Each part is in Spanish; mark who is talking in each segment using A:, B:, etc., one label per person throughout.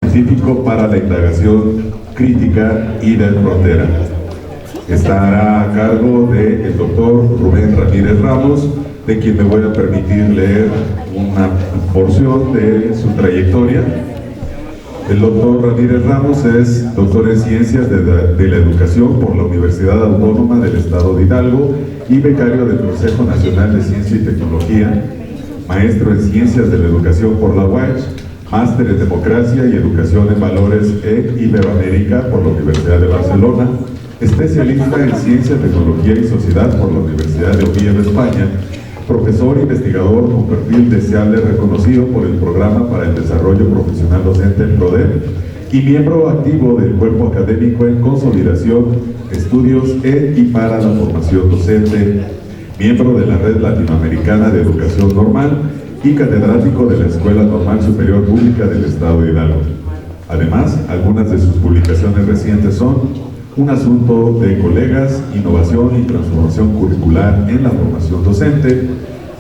A: científico para la indagación crítica y de frontera. Estará a cargo del doctor Rubén Ramírez Ramos, de quien me voy a permitir leer una porción de su trayectoria. El doctor Ramírez Ramos es doctor en Ciencias de la Educación por la Universidad Autónoma del Estado de Hidalgo y becario del Consejo Nacional de Ciencia y Tecnología, maestro en Ciencias de la Educación por la UACH, máster en Democracia y Educación en Valores en Iberoamérica por la Universidad de Barcelona, especialista en Ciencia, Tecnología y Sociedad por la Universidad de Oviedo, España, profesor investigador con perfil deseable reconocido por el Programa para el Desarrollo Profesional Docente en PRODEP y miembro activo del Cuerpo Académico en Consolidación, Estudios en y para la Formación Docente, miembro de la Red Latinoamericana de Educación Normal y catedrático de la Escuela Normal Superior Pública del Estado de Hidalgo. Además, algunas de sus publicaciones recientes son Un asunto de colegas, innovación y transformación curricular en la formación docente,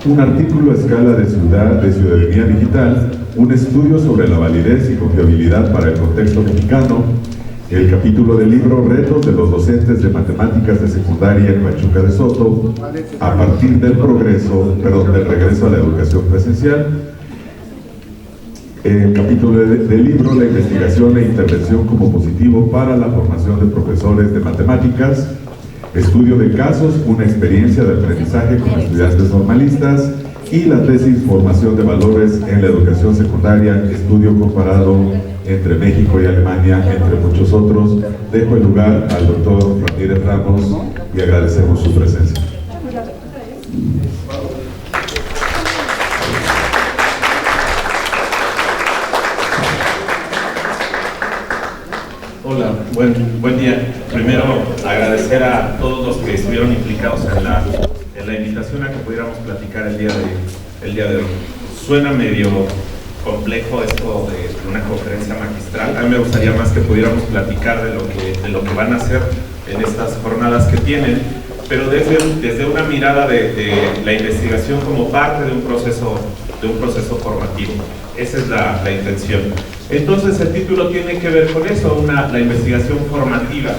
A: un artículo a escala de ciudadanía digital, un estudio sobre la validez y confiabilidad para el contexto mexicano, el capítulo del libro Retos de los docentes de matemáticas de secundaria en Pachuca de Soto, a partir del regreso a la educación presencial, el capítulo del libro La investigación e intervención como positivo para la formación de profesores de matemáticas, estudio de casos, una experiencia de aprendizaje con estudiantes normalistas y la tesis Formación de valores en la educación secundaria, estudio comparado entre México y Alemania, entre muchos otros. Dejo el lugar al doctor Ramírez Ramos y agradecemos su presencia.
B: Hola, buen día. Primero, agradecer a todos los que estuvieron implicados en la invitación a que pudiéramos platicar el día de hoy. Suena medio complejo esto de una conferencia magistral. A mí me gustaría más que pudiéramos platicar de lo que van a hacer en estas jornadas que tienen, pero desde una mirada de la investigación como parte de un proceso formativo. Esa es la intención. Entonces el título tiene que ver con eso, la investigación formativa.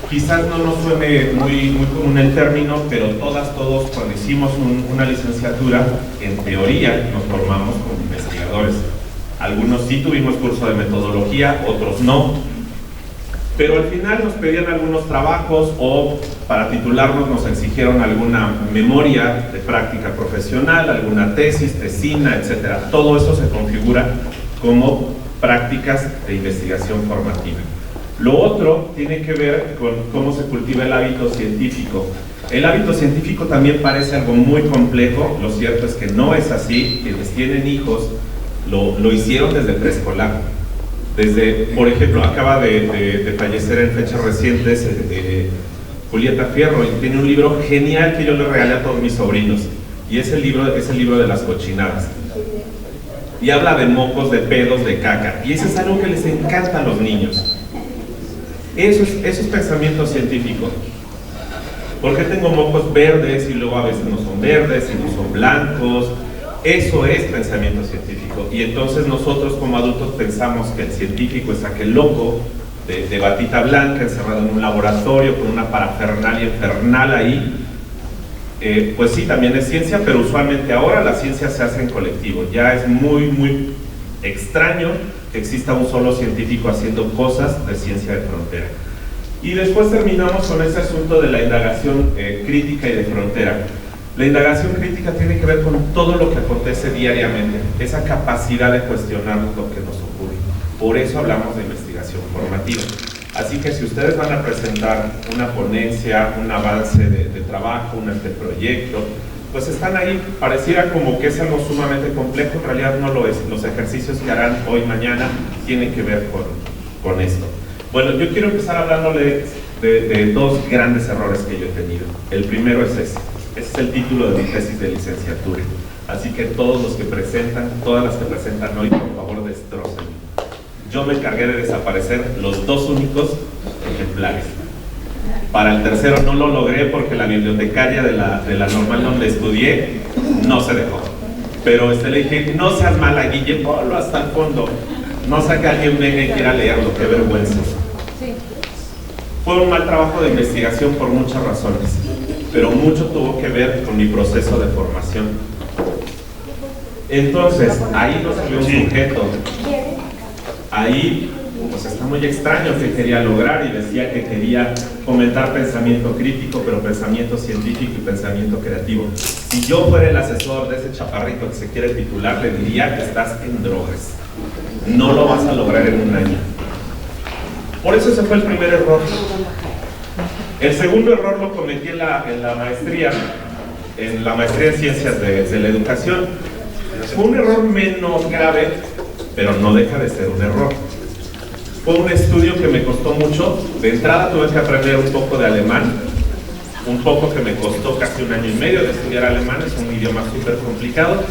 B: Quizás no nos suene muy común el término, pero todos cuando hicimos una licenciatura, en teoría nos formamos como investigadores. Algunos sí tuvimos curso de metodología, otros no. Pero al final nos pedían algunos trabajos o para titularnos nos exigieron alguna memoria de práctica profesional, alguna tesis, tesina, etc. Todo eso se configura como prácticas de investigación formativa. Lo otro tiene que ver con cómo se cultiva el hábito científico. El hábito científico también parece algo muy complejo, lo cierto es que no es así. Quienes tienen hijos lo hicieron desde preescolar. Por ejemplo, acaba de fallecer en fechas recientes Julieta Fierro, y tiene un libro genial que yo le regalé a todos mis sobrinos, y es el libro de las cochinadas. Y habla de mocos, de pedos, de caca, y eso es algo que les encanta a los niños. Eso es pensamiento científico. ¿Por qué tengo mocos verdes y luego a veces no son verdes y no son blancos? Eso es pensamiento científico. Y entonces nosotros como adultos pensamos que el científico es aquel loco de batita blanca encerrado en un laboratorio con una parafernalia infernal ahí. Pues sí, también es ciencia, pero usualmente ahora la ciencia se hace en colectivo. Ya es muy extraño que exista un solo científico haciendo cosas de ciencia de frontera. Y después terminamos con ese asunto de la indagación crítica y de frontera. La indagación crítica tiene que ver con todo lo que acontece diariamente, esa capacidad de cuestionar lo que nos ocurre. Por eso hablamos de investigación formativa. Así que si ustedes van a presentar una ponencia, un avance de trabajo, un anteproyecto, pues están ahí. Pareciera como que es algo sumamente complejo, en realidad no lo es. Los ejercicios que harán hoy, mañana, tienen que ver con esto. Bueno, yo quiero empezar hablándoles de dos grandes errores que yo he tenido. El primero es ese. Ese es el título de mi tesis de licenciatura. Así que todas las que presentan hoy, por favor, destrocen. Yo me encargué de desaparecer los dos únicos ejemplares. Para el tercero no lo logré porque la bibliotecaria de la normal donde estudié no se dejó. Pero le dije, no seas mala, Guille, ponlo hasta el fondo. No sea que alguien venga y quiera leerlo, qué vergüenza. Fue un mal trabajo de investigación por muchas razones, pero mucho tuvo que ver con mi proceso de formación. Entonces, ahí nos salió un sujeto. Ahí, pues está muy extraño que quería lograr y decía que quería fomentar pensamiento crítico, pero pensamiento científico y pensamiento creativo. Si yo fuera el asesor de ese chaparrito que se quiere titular, le diría que estás en drogas. No lo vas a lograr en un año. Por eso ese fue el primer error. El segundo error lo cometí en la maestría en Ciencias de la Educación. Fue un error menos grave, pero no deja de ser un error. Fue un estudio que me costó mucho. De entrada tuve que aprender un poco de alemán, un poco que me costó casi un año y medio de estudiar alemán, es un idioma súper complicado.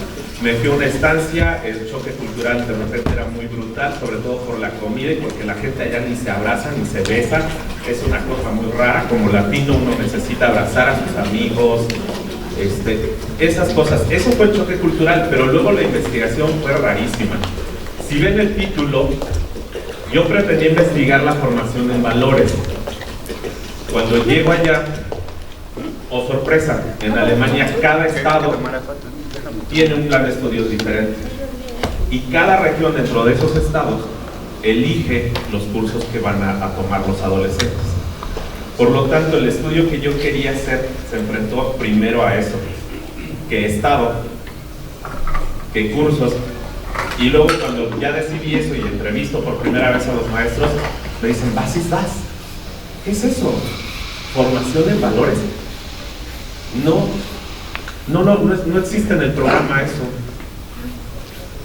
B: Me fui a una estancia, el choque cultural de repente era muy brutal, sobre todo por la comida y porque la gente allá ni se abraza ni se besa. Es una cosa muy rara, como latino uno necesita abrazar a sus amigos, esas cosas. Eso fue el choque cultural, pero luego la investigación fue rarísima. Si ven el título, yo pretendía investigar la formación en valores. Cuando llego allá, oh sorpresa, en Alemania cada estado tiene un plan de estudios diferente y cada región dentro de esos estados elige los cursos que van a tomar los adolescentes. Por lo tanto, el estudio que yo quería hacer se enfrentó primero a eso: qué estado, qué cursos. Y luego cuando ya decidí eso y entrevisto por primera vez a los maestros, me dicen, vas y vas. ¿Qué es eso? ¿Formación en valores? No existe en el programa eso.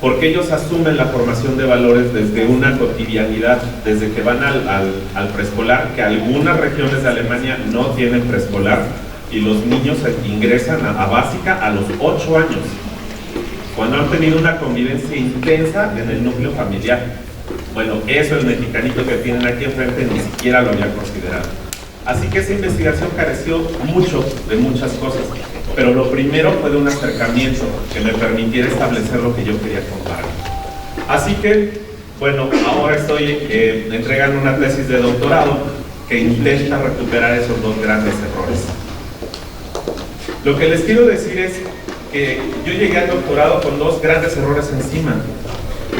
B: Porque ellos asumen la formación de valores desde una cotidianidad, desde que van al preescolar, que algunas regiones de Alemania no tienen preescolar, y los niños ingresan a básica a los 8 años, cuando han tenido una convivencia intensa en el núcleo familiar. Bueno, eso el mexicanito que tienen aquí enfrente ni siquiera lo había considerado. Así que esa investigación careció mucho de muchas cosas, pero lo primero fue de un acercamiento que me permitiera establecer lo que yo quería contar. Así que, bueno, ahora estoy entregando una tesis de doctorado que intenta recuperar esos dos grandes errores. Lo que les quiero decir es que yo llegué al doctorado con dos grandes errores encima.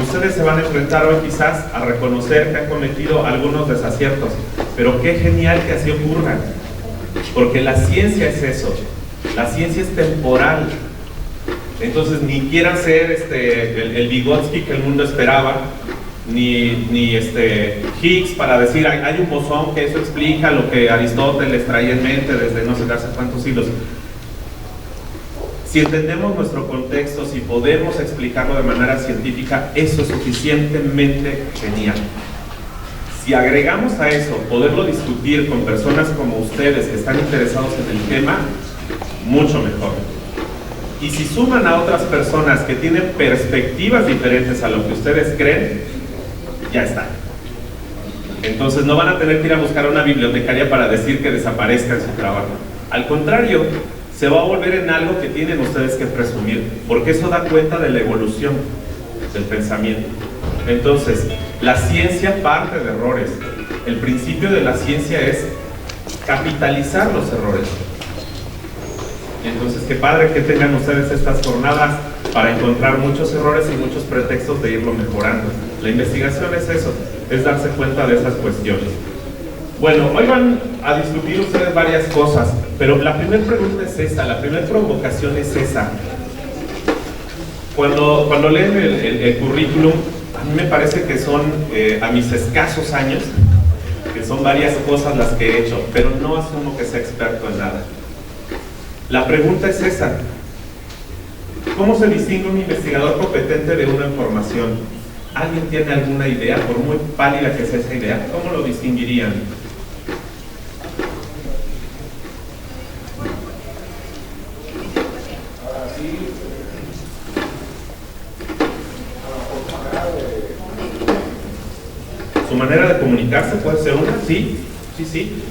B: Ustedes se van a enfrentar hoy quizás a reconocer que han cometido algunos desaciertos, pero qué genial que así ocurra, porque la ciencia es eso, la ciencia es temporal. Entonces ni quieran ser el Vygotsky que el mundo esperaba, ni Higgs para decir hay un bosón que eso explica lo que Aristóteles traía en mente desde no sé hace cuántos siglos. Si entendemos nuestro contexto, si podemos explicarlo de manera científica, eso es suficientemente genial. Si agregamos a eso poderlo discutir con personas como ustedes que están interesados en el tema, mucho mejor. Y si suman a otras personas que tienen perspectivas diferentes a lo que ustedes creen, ya está. Entonces no van a tener que ir a buscar a una bibliotecaria para decir que desaparezca en su trabajo. Al contrario, se va a volver en algo que tienen ustedes que presumir, porque eso da cuenta de la evolución del pensamiento. Entonces, la ciencia parte de errores. El principio de la ciencia es capitalizar los errores. Entonces, qué padre que tengan ustedes estas jornadas para encontrar muchos errores y muchos pretextos de irlo mejorando. La investigación es eso, es darse cuenta de esas cuestiones. Bueno, hoy van a discutir ustedes varias cosas, pero la primera pregunta es esa, la primera provocación es esa. Cuando leen el currículum, a mí me parece que son, a mis escasos años, que son varias cosas las que he hecho, pero no asumo que sea experto en nada. La pregunta es esa: ¿cómo se distingue un investigador competente de una información? ¿Alguien tiene alguna idea, por muy pálida que sea esa idea? ¿Cómo lo distinguirían? ¿Su manera de comunicarse puede ser una? Sí.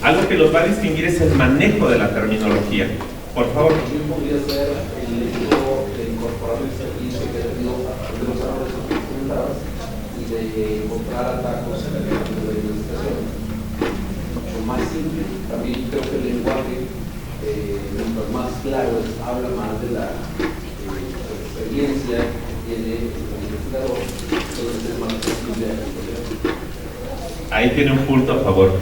B: Algo que los va a distinguir es el manejo de la terminología. Por favor.
C: También podría ser el hecho de incorporar el servicio que debido a los errores que comentabas y de de encontrar atajos en el campo de la investigación. Mucho más simple. También creo que el lenguaje, mientras más claro, habla más de la experiencia que tiene el investigador, entonces es más simple.
B: Ahí tiene un punto a favor.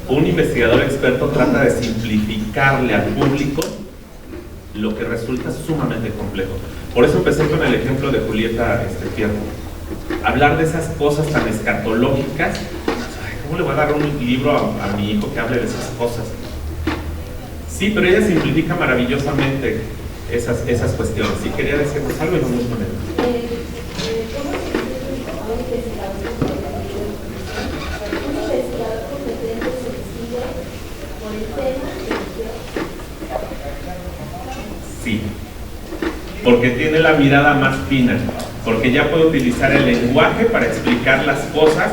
B: Un investigador experto trata de simplificarle al público lo que resulta sumamente complejo. Por eso empecé con el ejemplo de Julieta Fierro. Hablar de esas cosas tan escatológicas, ¿cómo le voy a dar un libro a mi hijo que hable de esas cosas? Sí, pero ella simplifica maravillosamente esas cuestiones. Sí, quería decirnos algo y vamos con él. Sí, porque tiene la mirada más fina, porque ya puede utilizar el lenguaje para explicar las cosas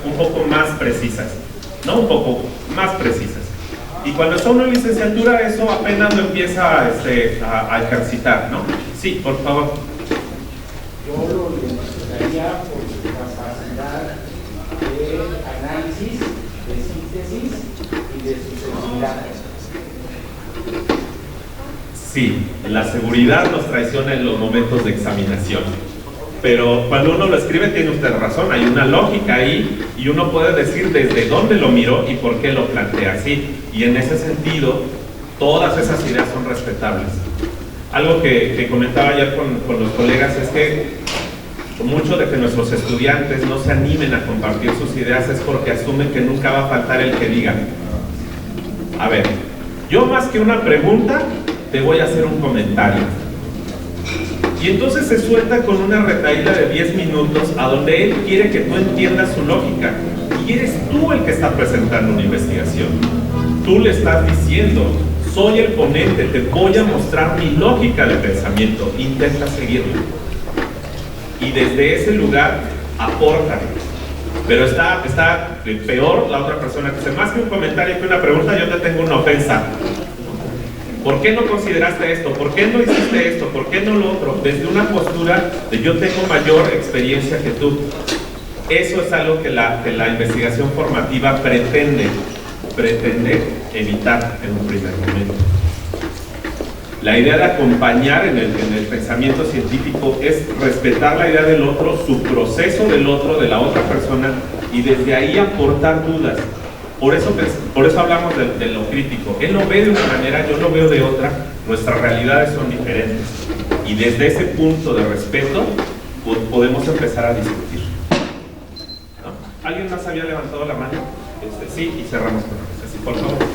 B: un poco más precisas, no un poco más precisas. Y cuando está uno en licenciatura, eso apenas lo empieza a ejercitar, ¿no? Sí, por favor.
D: Yo lo necesitaría por su capacidad de análisis, de síntesis y de su seguridad.
B: Sí, la seguridad nos traiciona en los momentos de examinación. Pero cuando uno lo escribe tiene usted razón, hay una lógica ahí y uno puede decir desde dónde lo miró y por qué lo plantea así. Y en ese sentido, todas esas ideas son respetables. Algo que comentaba ayer con los colegas es que mucho de que nuestros estudiantes no se animen a compartir sus ideas es porque asumen que nunca va a faltar el que diga: a ver, yo más que una pregunta, te voy a hacer un comentario. Y entonces se suelta con una retahíla de 10 minutos a donde él quiere que tú entiendas su lógica. Y eres tú el que está presentando una investigación. Tú le estás diciendo: soy el ponente, te voy a mostrar mi lógica de pensamiento, intenta seguirla. Y desde ese lugar aporta. Pero está peor la otra persona que dice: más que un comentario que una pregunta, yo te tengo una ofensa. ¿Por qué no consideraste esto? ¿Por qué no hiciste esto? ¿Por qué no lo otro? Desde una postura de yo tengo mayor experiencia que tú. Eso es algo que la investigación formativa pretende evitar en un primer momento. La idea de acompañar en el pensamiento científico es respetar la idea del otro, su proceso del otro, de la otra persona, y desde ahí aportar dudas. Por eso hablamos de lo crítico. Él lo ve de una manera, yo lo veo de otra, nuestras realidades son diferentes. Y desde ese punto de respeto podemos empezar a discutir. ¿No? ¿Alguien más había levantado la mano? Sí, y cerramos con eso. Así, por favor.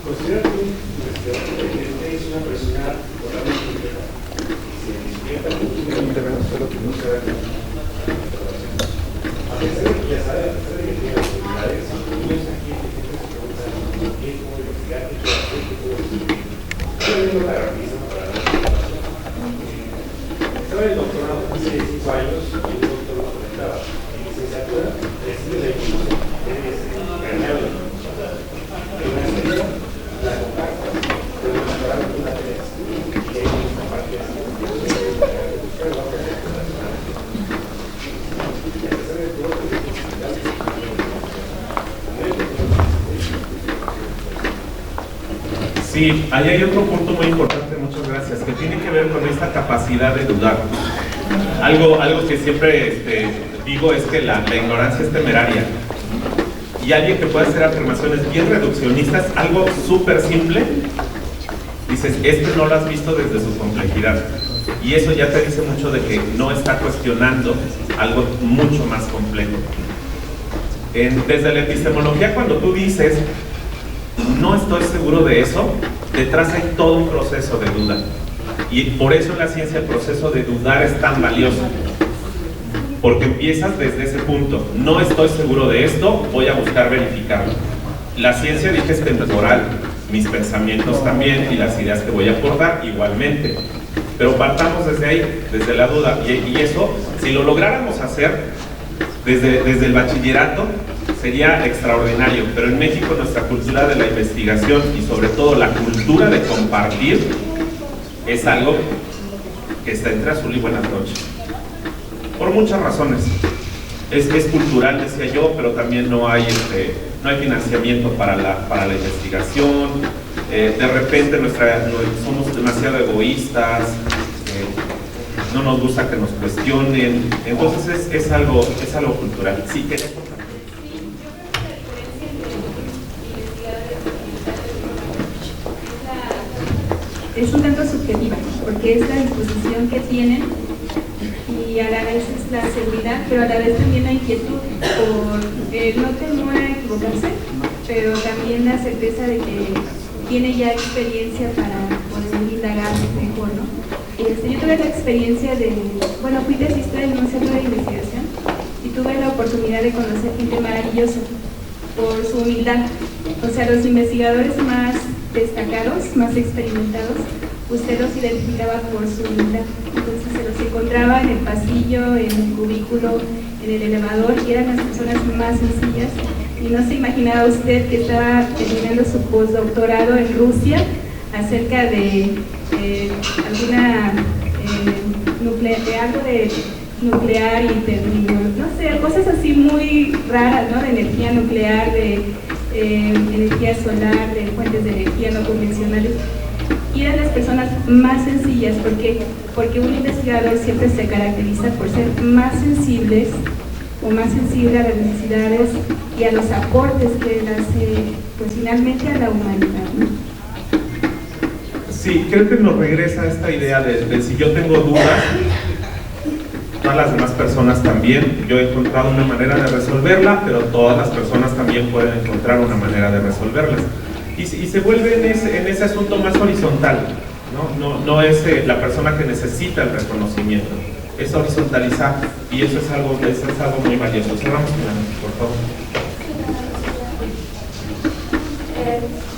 D: ¿Considera que un investigador es una persona totalmente completa? Se despierta solo que no se da cuenta. A pesar de que ya sabe, a pesar de que tiene habilidades, no es aquí que siempre se pregunta qué puedo investigar, qué puedo hacer, qué puedo decir. Yo vengo la rapidísima para la estaba en el doctorado hace 5 años y un doctor lo comentaba. En licenciatura recibe la información, es permeable. En la escuela la compacta, pero en el doctorado tú la tienes y ahí nos compartías.
B: Sí, ahí hay otro punto muy importante, muchas gracias, que tiene que ver con esta capacidad de dudar. Algo que siempre digo es que la ignorancia es temeraria. Y alguien que puede hacer afirmaciones bien reduccionistas, algo súper simple, dices, no lo has visto desde su complejidad. Y eso ya te dice mucho de que no está cuestionando algo mucho más complejo. Desde la epistemología, cuando tú dices, no estoy seguro de eso, detrás hay todo un proceso de duda. Y por eso en la ciencia el proceso de dudar es tan valioso. Porque empiezas desde ese punto. No estoy seguro de esto, voy a buscar verificarlo. La ciencia dije es temporal, mis pensamientos también y las ideas que voy a aportar igualmente. Pero partamos desde ahí, desde la duda. Y eso, si lo lográramos hacer desde el bachillerato, sería extraordinario, pero en México nuestra cultura de la investigación y sobre todo la cultura de compartir es algo que está entre azul y buenas noches, por muchas razones. es cultural, decía yo, pero también no hay financiamiento para la investigación. De repente somos demasiado egoístas, no nos gusta que nos cuestionen, entonces es algo cultural. Sí, ¿qué?
E: Es un tanto subjetiva, porque es la disposición que tienen y a la vez es la seguridad, pero a la vez también la inquietud por no temor a equivocarse, pero también la certeza de que tiene ya experiencia para poder indagar mejor, ¿no? Yo tuve la experiencia fui tesista en un centro de investigación y tuve la oportunidad de conocer gente maravillosa por su humildad. O sea, los investigadores más destacados, más experimentados, usted los identificaba por su humildad. Entonces se los encontraba en el pasillo, en el cubículo, en el elevador, y eran las personas más sencillas. Y no se imaginaba usted que estaba terminando su postdoctorado en Rusia acerca de algo de nuclear y no sé, cosas así muy raras, ¿no? De energía nuclear, de energía solar, de fuentes de energía no convencionales. Y eran las personas más sencillas, porque un investigador siempre se caracteriza por ser más sensibles o más sensible a las necesidades y a los aportes que él hace, pues finalmente, a la humanidad, ¿no?
B: Sí, creo que nos regresa esta idea de si yo tengo dudas, todas las demás personas también. Yo he encontrado una manera de resolverla, pero todas las personas también pueden encontrar una manera de resolverlas. Y se vuelve en ese asunto más horizontal, no es la persona que necesita el reconocimiento, es horizontalizar, y eso es algo muy valioso. Cerramos, por favor.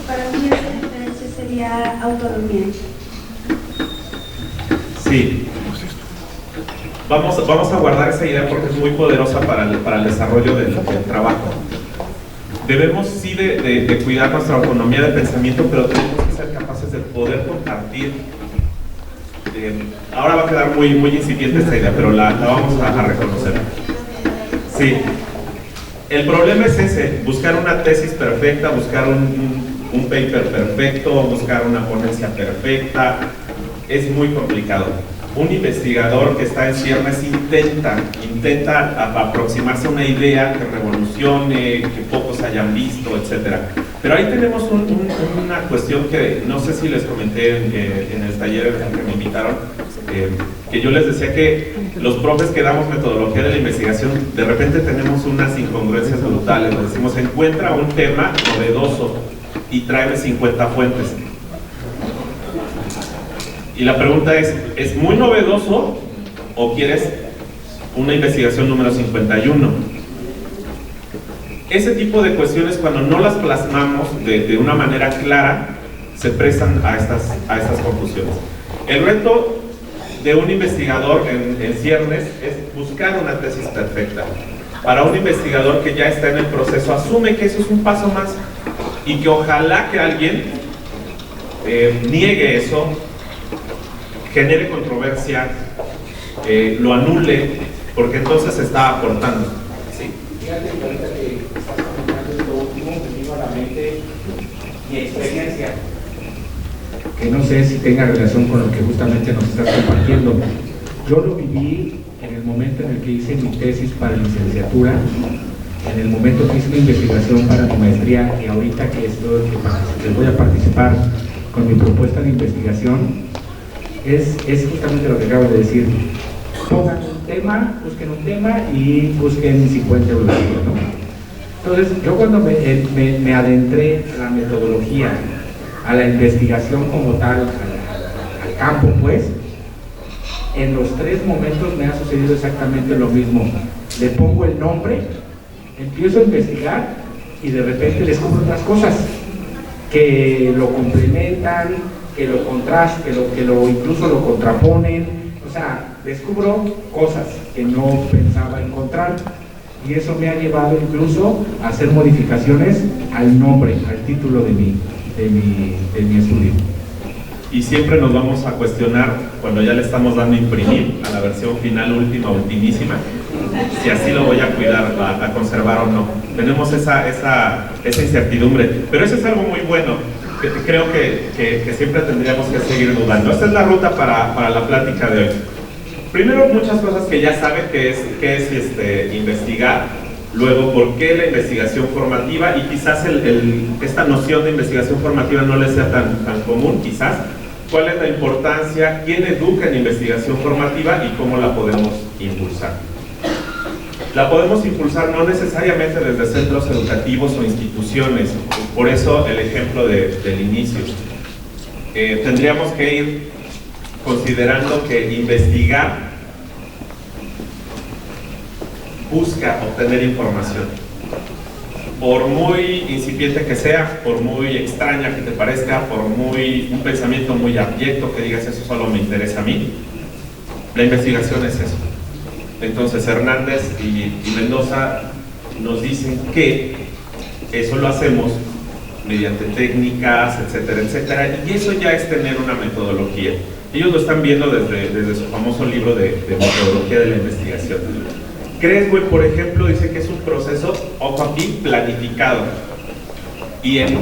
F: Para mí esa diferencia sería autonomía.
B: Sí. Vamos a guardar esa idea porque es muy poderosa para el desarrollo del trabajo. Debemos sí de cuidar nuestra autonomía de pensamiento, pero tenemos que ser capaces de poder compartir. Ahora va a quedar muy incipiente esta idea, pero la vamos a reconocer. Sí. El problema es ese, buscar una tesis perfecta, buscar un paper perfecto, buscar una ponencia perfecta, es muy complicado. Un investigador que está en ciernes intenta aproximarse a una idea que revolucione, que pocos hayan visto, etc. Pero ahí tenemos una cuestión que no sé si les comenté en el taller al que me invitaron, que yo les decía que los profes que damos metodología de la investigación, de repente tenemos unas incongruencias brutales. Nos decimos, encuentra un tema novedoso y tráeme 50 fuentes. Y la pregunta es muy novedoso o quieres una investigación número 51? Ese tipo de cuestiones, cuando no las plasmamos de una manera clara, se prestan a estas conclusiones. El reto de un investigador en ciernes es buscar una tesis perfecta. Para un investigador que ya está en el proceso, asume que eso es un paso más y que ojalá que alguien niegue eso, genere controversia, lo anule, porque entonces está aportando. ¿Sí?
G: Fíjate que ahorita que estás comentando esto último, me vino a la mente mi experiencia, que no sé si tenga relación con lo que justamente nos estás compartiendo. Yo lo viví en el momento en el que hice mi tesis para licenciatura, en el momento que hice mi investigación para mi maestría, y ahorita que voy a participar con mi propuesta de investigación. Es justamente lo que acabo de decir. Pongan un tema, busquen un tema y busquen 50 euros, ¿no? Entonces, yo cuando me adentré a la metodología, a la investigación como tal, al campo, pues, en los 3 momentos me ha sucedido exactamente lo mismo. Le pongo el nombre, empiezo a investigar y de repente descubro otras cosas que lo complementan, que lo contrastan, que incluso lo contraponen. O sea, descubro cosas que no pensaba encontrar, y eso me ha llevado incluso a hacer modificaciones al nombre, al título de mi estudio.
B: Y siempre nos vamos a cuestionar cuando ya le estamos dando a imprimir a la versión final, ultimísima. si así lo voy a cuidar, a conservar o no. Tenemos esa incertidumbre, pero eso es algo muy bueno, que creo que siempre tendríamos que seguir dudando. Esta es la ruta para la plática de hoy. Primero, muchas cosas que ya saben que es investigar. Luego, ¿por qué la investigación formativa? Y quizás esta noción de investigación formativa no les sea tan común, quizás. ¿Cuál es la importancia? ¿Quién educa en investigación formativa? ¿Y cómo la podemos impulsar? La podemos impulsar no necesariamente desde centros educativos o instituciones. Por eso el ejemplo del inicio. Tendríamos que ir considerando que investigar busca obtener información. Por muy incipiente que sea, por muy extraña que te parezca, por un pensamiento muy abyecto que digas eso solo me interesa a mí, la investigación es eso. Entonces Hernández y Mendoza nos dicen que eso lo hacemos mediante técnicas, etcétera, etcétera, y eso ya es tener una metodología. Ellos lo están viendo desde su famoso libro de metodología de la investigación. Creswell, por ejemplo, dice que es un proceso, ojo aquí, planificado. Y en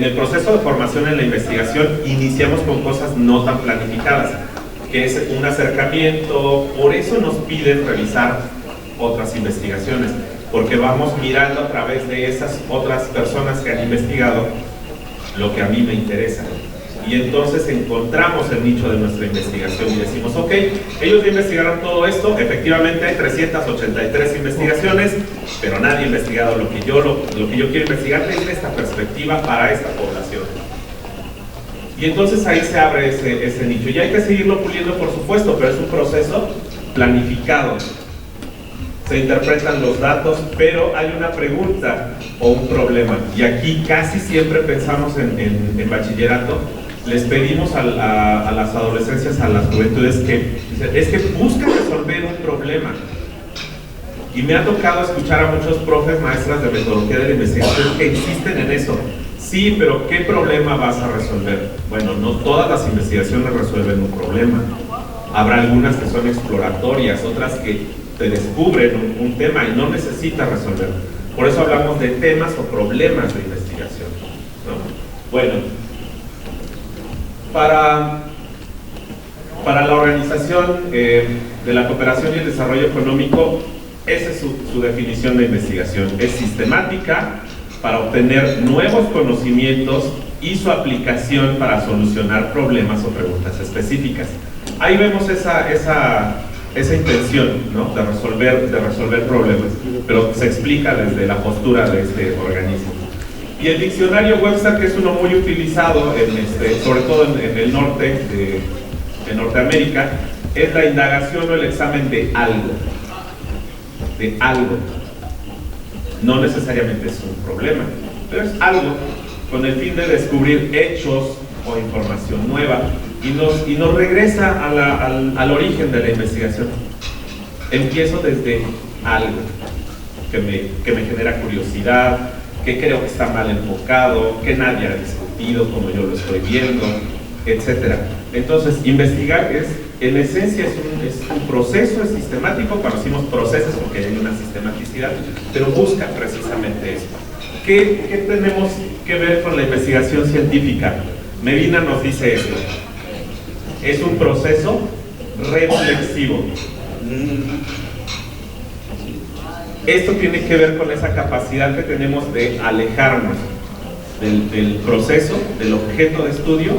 B: el proceso de formación en la investigación iniciamos con cosas no tan planificadas, que es un acercamiento. Por eso nos piden revisar otras investigaciones, porque vamos mirando a través de esas otras personas que han investigado lo que a mí me interesa. Y entonces encontramos el nicho de nuestra investigación y decimos, ok, ellos investigaron todo esto, efectivamente hay 383 investigaciones, pero nadie ha investigado lo que yo quiero investigar desde esta perspectiva para esta población. Y entonces ahí se abre ese nicho. Y hay que seguirlo puliendo, por supuesto, pero es un proceso planificado. Se interpretan los datos, pero hay una pregunta o un problema. Y aquí casi siempre pensamos en bachillerato. Les pedimos a las adolescencias, a las juventudes, que buscan resolver un problema. Y me ha tocado escuchar a muchos profes, maestras de metodología de la investigación que insisten en eso. Sí, pero ¿qué problema vas a resolver? Bueno, no todas las investigaciones resuelven un problema. Habrá algunas que son exploratorias, otras que te descubren un tema y no necesitas resolver. Por eso hablamos de temas o problemas de investigación, ¿no? Bueno, para la Organización de la Cooperación y el Desarrollo Económico, esa es su definición de investigación. Es sistemática para obtener nuevos conocimientos y su aplicación para solucionar problemas o preguntas específicas. Ahí vemos esa intención, ¿no? de resolver problemas, pero se explica desde la postura de este organismo. Y el diccionario Webster, que es uno muy utilizado, sobre todo en el norte de Norteamérica, es la indagación o el examen de algo. De algo. No necesariamente es un problema, pero es algo con el fin de descubrir hechos o información nueva y nos regresa al origen de la investigación. Empiezo desde algo que me genera curiosidad, que creo que está mal enfocado, que nadie ha discutido como yo lo estoy viendo, etc. Entonces, investigar en esencia es un proceso, es sistemático. Cuando decimos procesos porque hay una sistematicidad, pero busca precisamente eso. ¿Qué tenemos que ver con la investigación científica? Medina nos dice esto: es un proceso reflexivo. Esto tiene que ver con esa capacidad que tenemos de alejarnos del proceso, del objeto de estudio.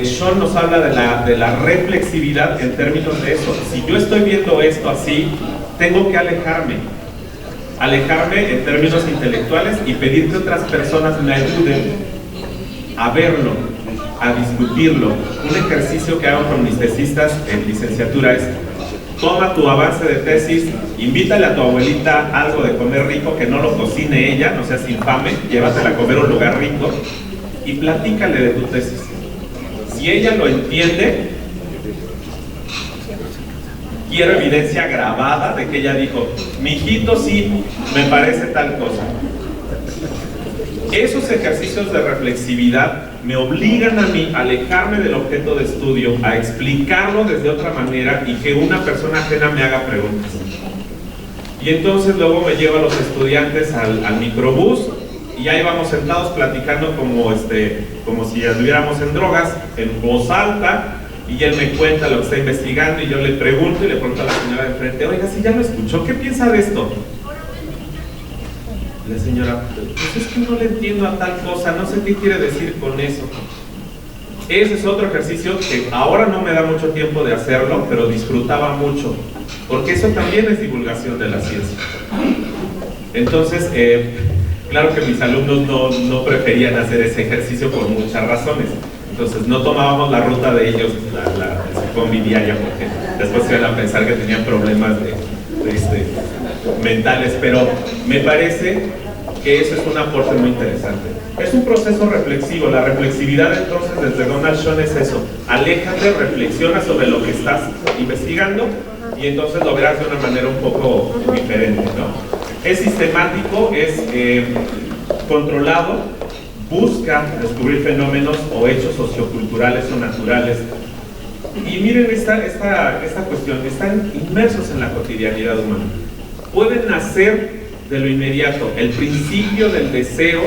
B: Sean nos habla de la reflexividad en términos de eso. Si yo estoy viendo esto así, tengo que alejarme en términos intelectuales y pedir que otras personas me ayuden a verlo, a discutirlo. Un ejercicio que hago con mis tesistas en licenciatura es: toma tu avance de tesis, invítale a tu abuelita algo de comer rico, que no lo cocine ella, no seas infame, llévatela a comer a un lugar rico y platícale de tu tesis. Si ella lo entiende, quiero evidencia grabada de que ella dijo: mijito, sí, me parece tal cosa. Esos ejercicios de reflexividad me obligan a mí a alejarme del objeto de estudio, a explicarlo desde otra manera y que una persona ajena me haga preguntas. Y entonces luego me llevo a los estudiantes al microbús y ahí vamos sentados platicando como si estuviéramos en drogas, en voz alta, y él me cuenta lo que está investigando y yo le pregunto y le pregunto a la señora de enfrente, oiga, si ya lo escuchó, ¿qué piensa de esto? La señora, pues es que no le entiendo a tal cosa, no sé qué quiere decir con eso. Ese es otro ejercicio que ahora no me da mucho tiempo de hacerlo, pero disfrutaba mucho, porque eso también es divulgación de la ciencia. Entonces, claro que mis alumnos no preferían hacer ese ejercicio por muchas razones. Entonces no tomábamos la ruta de ellos, la combi diaria, porque después iban a pensar que tenían problemas mentales, pero me parece que eso es un aporte muy interesante. Es un proceso reflexivo. La reflexividad entonces desde Donald Schoen es eso: aléjate, reflexiona sobre lo que estás investigando y entonces lo verás de una manera un poco diferente, ¿no? Es sistemático, es controlado, busca descubrir fenómenos o hechos socioculturales o naturales. Y miren esta cuestión, están inmersos en la cotidianidad humana. Pueden nacer de lo inmediato. El principio del deseo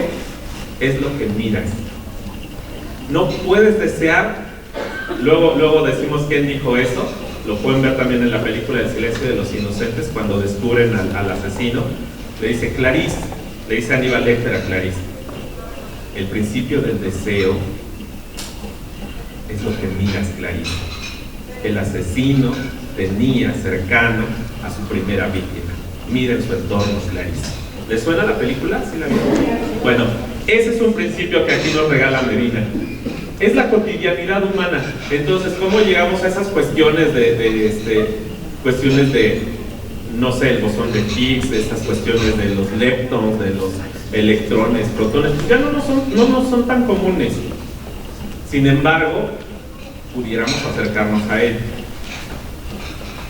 B: es lo que miras. No puedes desear, luego decimos quién dijo eso, lo pueden ver también en la película El silencio de los inocentes, cuando descubren al asesino, le dice Clarice, le dice Aníbal Lecter a Clarice, el principio del deseo es lo que miras, Clarice. El asesino tenía cercano a su primera víctima. Miren su entorno, Clarice. ¿Les suena la película? ¿Sí la vieron? Bueno, ese es un principio que aquí nos regala Medina. Es la cotidianidad humana. Entonces, ¿cómo llegamos a esas cuestiones cuestiones de, no sé, el bosón de Higgs, esas cuestiones de los leptons, de los electrones, protones? Ya no son tan comunes. Sin embargo, pudiéramos acercarnos a él.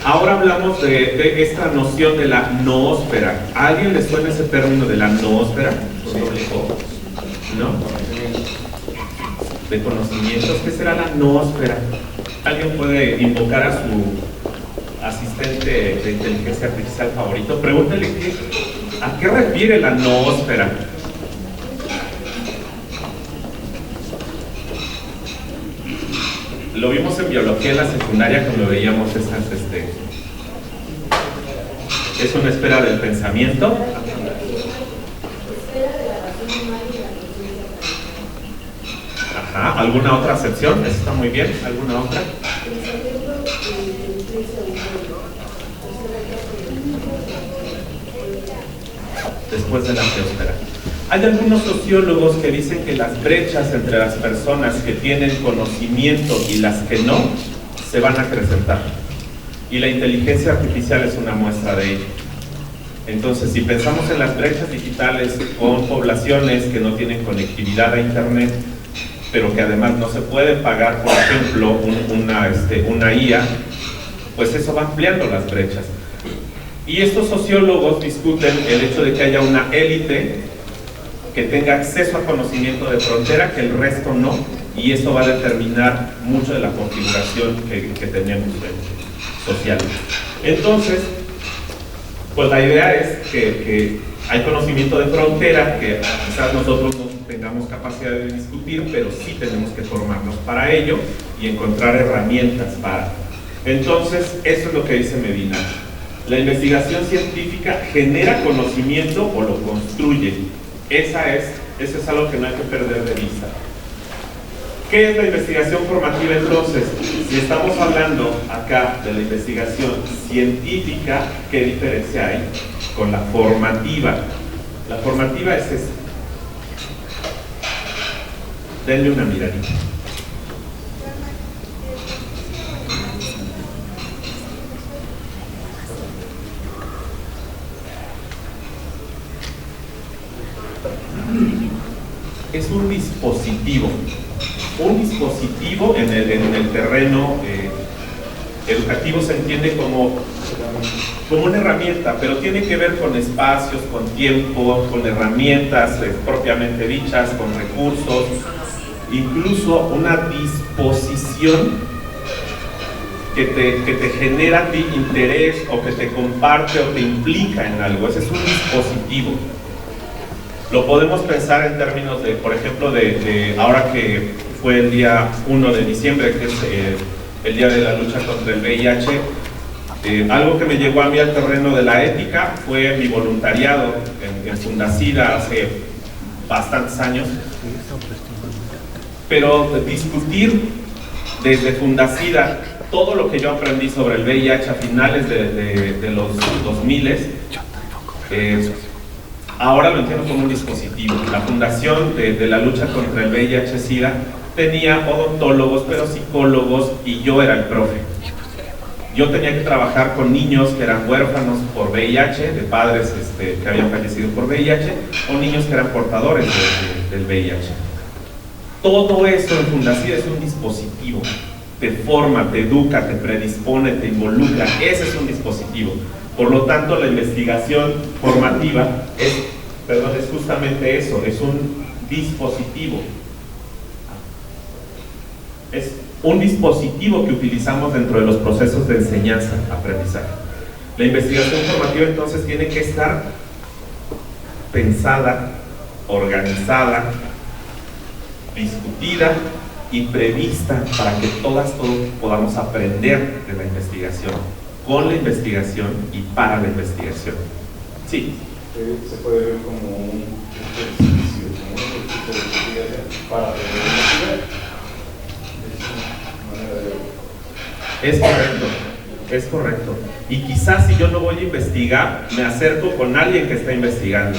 B: Ahora hablamos de esta noción de la noósfera. ¿A alguien le suena ese término de la noósfera? ¿No? De conocimientos. ¿Qué será la noósfera? ¿Alguien puede invocar a su asistente de inteligencia artificial favorito? Pregúntale ¿a qué refiere la noósfera? Lo vimos en biología en la secundaria cuando veíamos esas, es una esfera del pensamiento. Ajá, ¿alguna otra acepción? Eso está muy bien. ¿Alguna otra? Después de la geosfera. Hay algunos sociólogos que dicen que las brechas entre las personas que tienen conocimiento y las que no se van a acrecentar. Y la inteligencia artificial es una muestra de ello. Entonces, si pensamos en las brechas digitales con poblaciones que no tienen conectividad a Internet, pero que además no se puede pagar, por ejemplo, una IA, pues eso va ampliando las brechas. Y estos sociólogos discuten el hecho de que haya una élite que tenga acceso a conocimiento de frontera, que el resto no, y eso va a determinar mucho de la configuración que tenemos social. Entonces, pues la idea es que hay conocimiento de frontera que quizás nosotros no tengamos capacidad de discutir, pero sí tenemos que formarnos para ello y encontrar herramientas para. Entonces, eso es lo que dice Medina. La investigación científica genera conocimiento o lo construye. Eso es algo que no hay que perder de vista. ¿Qué es la investigación formativa entonces? Si estamos hablando acá de la investigación científica, ¿qué diferencia hay con la formativa? La formativa es esta. Denle una miradita. Es un dispositivo en el terreno educativo se entiende como como una herramienta, pero tiene que ver con espacios, con tiempo, con herramientas propiamente dichas, con recursos, incluso una disposición que te genera a ti interés o que te comparte o te implica en algo. Ese es un dispositivo. Lo podemos pensar en términos de, por ejemplo, de ahora que fue el día 1 de diciembre, que es el día de la lucha contra el VIH, algo que me llegó a mí al terreno de la ética fue mi voluntariado en Fundacida hace bastantes años. Pero discutir desde Fundacida todo lo que yo aprendí sobre el VIH a finales de los 2000, ahora lo entiendo como un dispositivo. La fundación de la lucha contra el VIH-Sida tenía odontólogos, pero psicólogos, y yo era el profe. Yo tenía que trabajar con niños que eran huérfanos por VIH, de padres que habían fallecido por VIH, o niños que eran portadores del VIH. Todo eso en Fundacida es un dispositivo. Te forma, te educa, te predispone, te involucra. Ese es un dispositivo. Por lo tanto, la investigación formativa es justamente eso, es un dispositivo. Es un dispositivo que utilizamos dentro de los procesos de enseñanza-aprendizaje. La investigación formativa entonces tiene que estar pensada, organizada, discutida y prevista para que todos podamos aprender de la investigación, con la investigación y para la investigación. Sí.
D: Se puede ver como un ejercicio de investigación para aprender a investigar. Es una manera de verlo.
B: Es correcto, es correcto. Y quizás si yo no voy a investigar, me acerco con alguien que está investigando.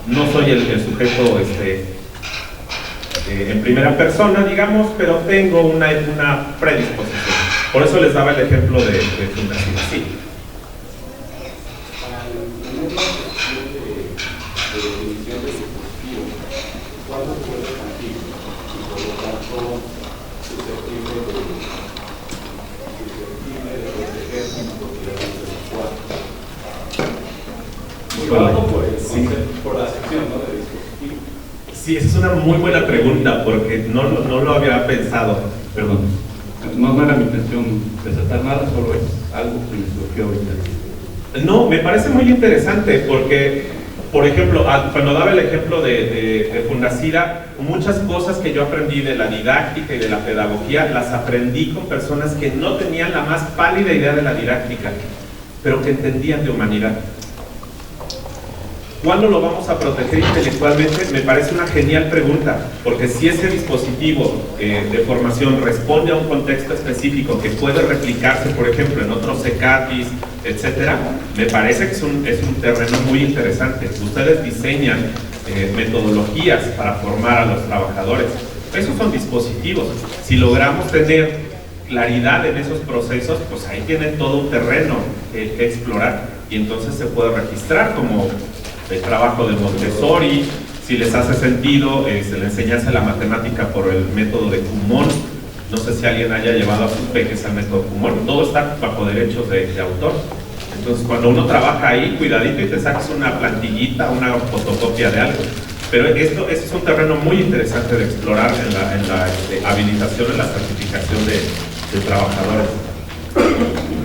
B: No soy el sujeto en primera persona, digamos, pero tengo una predisposición. Por eso les daba el ejemplo de Fundacida. Sí.
C: Para el proceso de definición de dispositivo, ¿cuándo puede partir? Y por lo tanto, susceptible de proteger sus propiedades intelectuales. Por la sección, ¿no?, de dispositivo.
B: Sí, esa es una muy buena pregunta porque no lo había pensado. Perdón.
H: No era mi intención desatar nada, solo es algo que me surgió ahorita.
B: No, me parece muy interesante porque, por ejemplo, cuando daba el ejemplo de Fundacida, muchas cosas que yo aprendí de la didáctica y de la pedagogía las aprendí con personas que no tenían la más pálida idea de la didáctica, pero que entendían de humanidad. ¿Cuándo lo vamos a proteger intelectualmente? Me parece una genial pregunta, porque si ese dispositivo de formación responde a un contexto específico que puede replicarse, por ejemplo, en otros CECATIS, etcétera, me parece que es un terreno muy interesante. Ustedes diseñan metodologías para formar a los trabajadores. Esos son dispositivos. Si logramos tener claridad en esos procesos, pues ahí tienen todo un terreno que explorar y entonces se puede registrar como el trabajo de Montessori, si les hace sentido, se le enseñanza la matemática por el método de Kumon. No sé si alguien haya llevado a sus peques al método Kumon. Todo está bajo derechos de autor. Entonces, cuando uno trabaja ahí, cuidadito y te sacas una plantillita, una fotocopia de algo. Pero ese es un terreno muy interesante de explorar en la habilitación, en la certificación de trabajadores.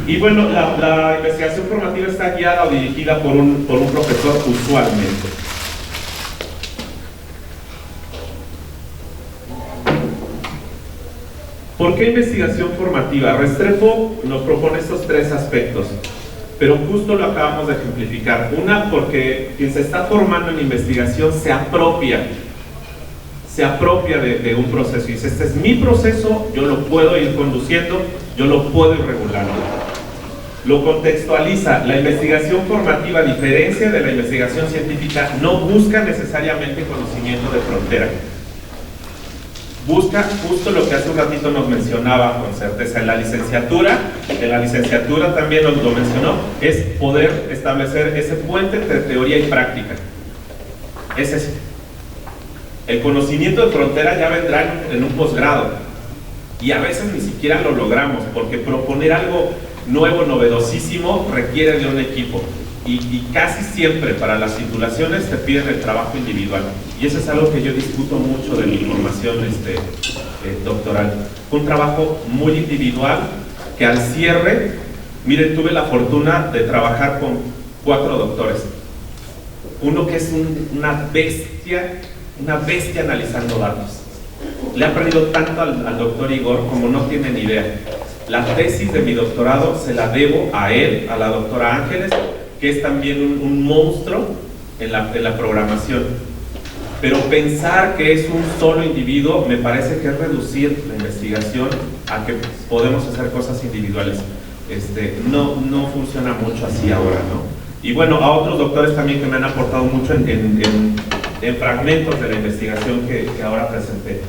B: Y bueno, la investigación formativa está guiada o dirigida por un profesor usualmente. ¿Por qué investigación formativa? Restrepo nos propone estos tres aspectos, pero justo lo acabamos de ejemplificar. Una, porque quien se está formando en investigación se apropia de un proceso y dice, este es mi proceso, yo lo puedo ir conduciendo, yo lo puedo ir regulando. Lo contextualiza. La investigación formativa, a diferencia de la investigación científica, no busca necesariamente conocimiento de frontera. Busca justo lo que hace un ratito nos mencionaba con certeza en la licenciatura también lo mencionó, es poder establecer ese puente entre teoría y práctica. Es eso. El conocimiento de frontera ya vendrá en un posgrado y a veces ni siquiera lo logramos porque proponer algo nuevo, novedosísimo, requiere de un equipo. Y casi siempre para las titulaciones te piden el trabajo individual. Y eso es algo que yo discuto mucho de mi formación doctoral. Un trabajo muy individual que al cierre, miren, tuve la fortuna de trabajar con 4 doctores. Uno que es una bestia analizando datos. Le he aprendido tanto al doctor Igor como no tienen idea. La tesis de mi doctorado se la debo a él, a la doctora Ángeles, que es también un monstruo en la programación. Pero pensar que es un solo individuo me parece que es reducir la investigación a que podemos hacer cosas individuales. No funciona mucho así ahora, ¿no? Y bueno, a otros doctores también que me han aportado mucho en fragmentos de la investigación que ahora presenté.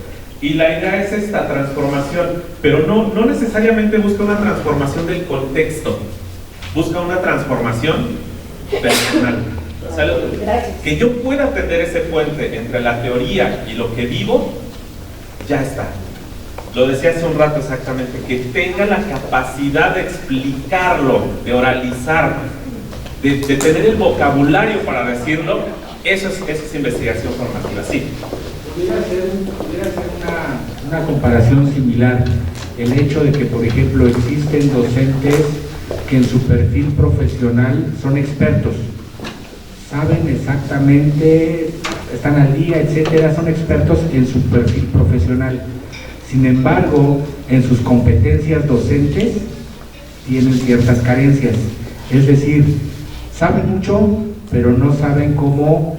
B: Y la idea es esta transformación, pero no necesariamente busca una transformación del contexto, busca una transformación personal. O sea, que yo pueda tender ese puente entre la teoría y lo que vivo, ya está. Lo decía hace un rato exactamente, que tenga la capacidad de explicarlo, de oralizar, de tener el vocabulario para decirlo. Eso es investigación formativa, sí.
G: Pudiera ser una comparación similar, el hecho de que, por ejemplo, existen docentes que en su perfil profesional son expertos, saben exactamente, están al día, etcétera, son expertos en su perfil profesional. Sin embargo, en sus competencias docentes tienen ciertas carencias, es decir, saben mucho, pero no saben cómo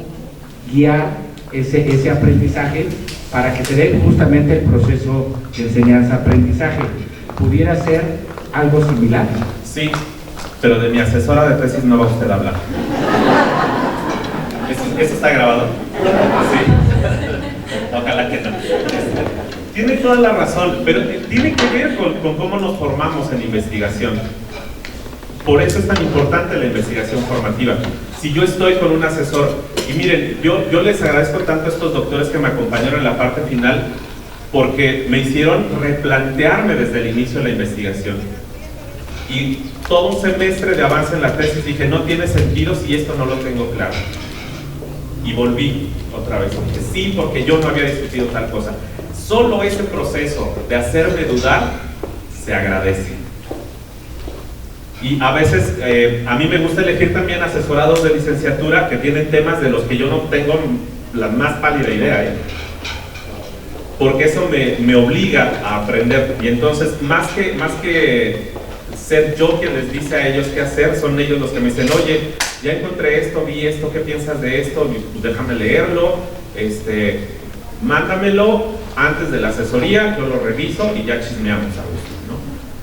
G: guiar ese aprendizaje para que se dé justamente el proceso de enseñanza-aprendizaje. ¿Pudiera ser algo similar?
B: Sí, pero de mi asesora de tesis no va usted a hablar. ¿Eso está grabado? Sí. Ojalá que no. Tiene toda la razón, pero tiene que ver con cómo nos formamos en investigación. Por eso es tan importante la investigación formativa. Si yo estoy con un asesor, y miren, yo les agradezco tanto a estos doctores que me acompañaron en la parte final, porque me hicieron replantearme desde el inicio de la investigación. Y todo un semestre de avance en la tesis dije, no tiene sentido si esto no lo tengo claro. Y volví otra vez, dije, sí, porque yo no había discutido tal cosa. Solo ese proceso de hacerme dudar se agradece. Y a veces, a mí me gusta elegir también asesorados de licenciatura que tienen temas de los que yo no tengo la más pálida idea, porque eso me obliga a aprender. Y entonces, más que ser yo quien les dice a ellos qué hacer, son ellos los que me dicen, oye, ya encontré esto, vi esto, ¿qué piensas de esto? Pues déjame leerlo, mándamelo antes de la asesoría, yo lo reviso y ya chismeamos a gusto.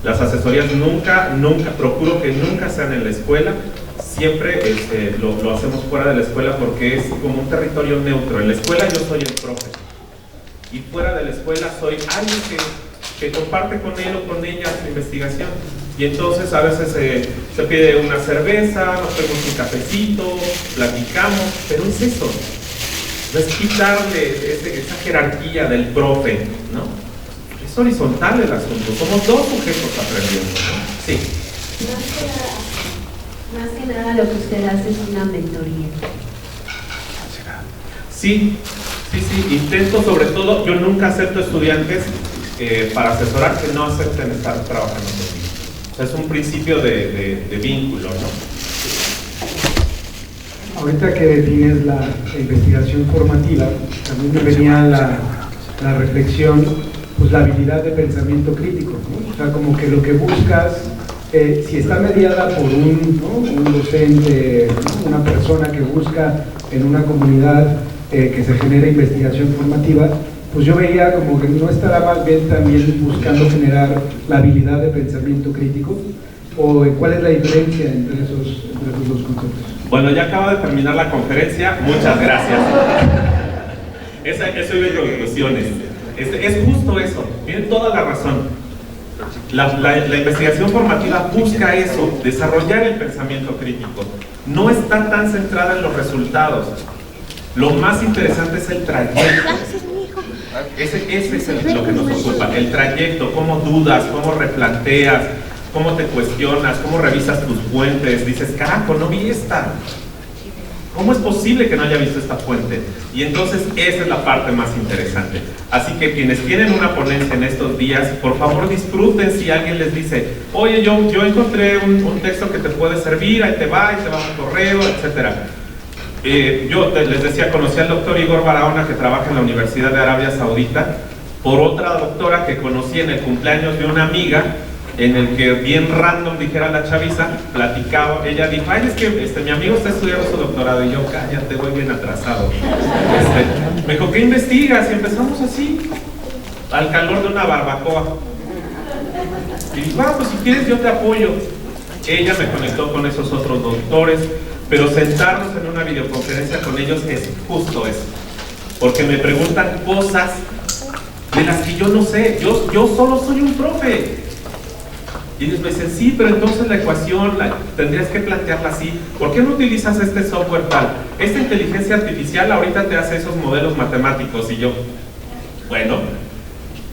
B: Las asesorías nunca, procuro que nunca sean en la escuela, siempre lo hacemos fuera de la escuela porque es como un territorio neutro. En la escuela yo soy el profe y fuera de la escuela soy alguien que comparte con él o con ella su investigación. Y entonces a veces se pide una cerveza, nos tomamos un cafecito, platicamos, pero es eso, es quitarle esa jerarquía del profe, ¿no? Es horizontal el asunto, somos dos sujetos aprendiendo, ¿no? Sí.
F: Más que nada lo que usted hace es una mentoría.
B: Sí, intento, sobre todo, yo nunca acepto estudiantes para asesorar que no acepten estar trabajando conmigo. O sea, es un principio de vínculo, ¿no?
I: Ahorita que defines la investigación formativa, también me venía la reflexión, pues la habilidad de pensamiento crítico, ¿no? O sea, como que lo que buscas, si está mediada por un docente, ¿no? Una persona que busca en una comunidad que se genere investigación formativa, pues yo veía como que no estará más bien también buscando generar la habilidad de pensamiento crítico, o cuál es la diferencia entre esos dos conceptos.
B: Bueno, ya acaba de terminar la conferencia, muchas gracias. Eso iba en conclusiones. Es justo eso, tienen toda la razón. La investigación formativa busca eso, desarrollar el pensamiento crítico. No está tan centrada en los resultados. Lo más interesante es el trayecto. Ese es lo que nos ocupa, el trayecto, cómo dudas, cómo replanteas, cómo te cuestionas, cómo revisas tus fuentes, dices, carajo, no vi esta. ¿Cómo es posible que no haya visto esta fuente? Y entonces esa es la parte más interesante. Así que quienes tienen una ponencia en estos días, por favor disfruten si alguien les dice, oye, yo encontré un texto que te puede servir, ahí te va un correo, etcétera. Yo les decía, conocí al doctor Igor Barahona, que trabaja en la Universidad de Arabia Saudita, por otra doctora que conocí en el cumpleaños de una amiga, en el que bien random, dijera la chaviza, platicaba, ella dijo, ay, es que mi amigo está estudiando su doctorado, y yo, cállate, voy bien atrasado. Me dijo, ¿qué investigas? Y empezamos así, al calor de una barbacoa. Y dije, pues si quieres yo te apoyo. Ella me conectó con esos otros doctores, pero sentarnos en una videoconferencia con ellos es justo eso, porque me preguntan cosas de las que yo no sé, yo solo soy un profe. Y ellos me dicen, sí, pero entonces la ecuación tendrías que plantearla así. ¿Por qué no utilizas este software tal? Esta inteligencia artificial ahorita te hace esos modelos matemáticos. Y yo, bueno,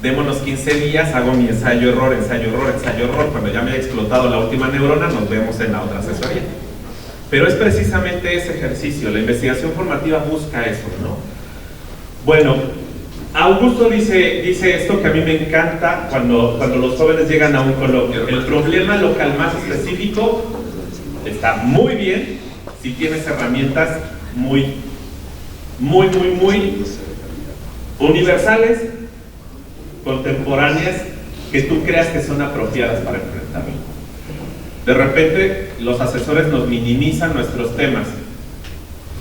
B: démonos 15 días, hago mi ensayo-error. Cuando ya me haya explotado la última neurona, nos vemos en la otra asesoría. Pero es precisamente ese ejercicio, la investigación formativa busca eso, ¿no? Bueno, Augusto dice esto que a mí me encanta cuando los jóvenes llegan a un coloquio. El problema local más específico está muy bien si tienes herramientas muy universales, contemporáneas, que tú creas que son apropiadas para enfrentarlo. De repente los asesores nos minimizan nuestros temas.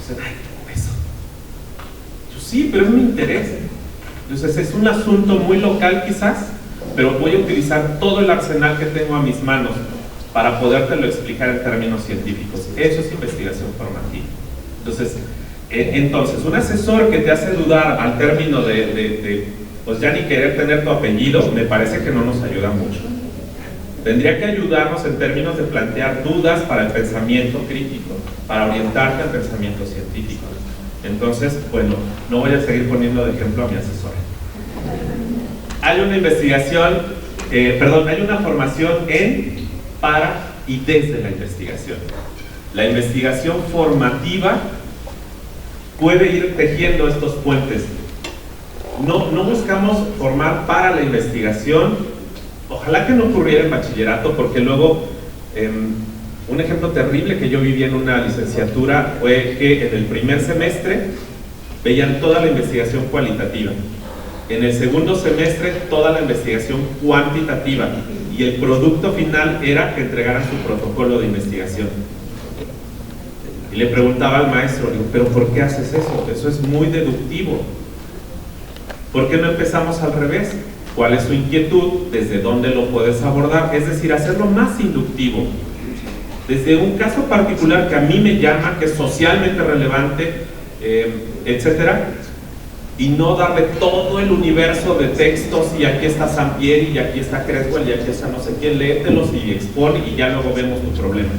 B: Dicen, ay, eso. Yo, sí, pero es mi interés. Entonces es un asunto muy local quizás, pero voy a utilizar todo el arsenal que tengo a mis manos para podértelo explicar en términos científicos. Eso es investigación formativa. Entonces, un asesor que te hace dudar al término pues ya ni querer tener tu apellido, me parece que no nos ayuda mucho. Tendría que ayudarnos en términos de plantear dudas para el pensamiento crítico, para orientarte al pensamiento científico. Entonces, bueno, no voy a seguir poniendo de ejemplo a mi asesor. Hay una investigación, hay una formación en, para y desde la investigación. La investigación formativa puede ir tejiendo estos puentes. No buscamos formar para la investigación. Ojalá que no ocurriera en bachillerato, porque luego un ejemplo terrible que yo viví en una licenciatura fue que en el primer semestre veían toda la investigación cualitativa, en el segundo semestre toda la investigación cuantitativa, y el producto final era que entregaran su protocolo de investigación. Y le preguntaba al maestro, digo, ¿pero por qué haces eso? Eso es muy deductivo. ¿Por qué no empezamos al revés? ¿Cuál es su inquietud? ¿Desde dónde lo puedes abordar? Es decir, hacerlo más inductivo. Desde un caso particular que a mí me llama, que es socialmente relevante, etcétera, y no darle todo el universo de textos, y aquí está Sampieri, y aquí está Creswell, y aquí está no sé quién, léetelos y expone, y ya luego vemos tu problema.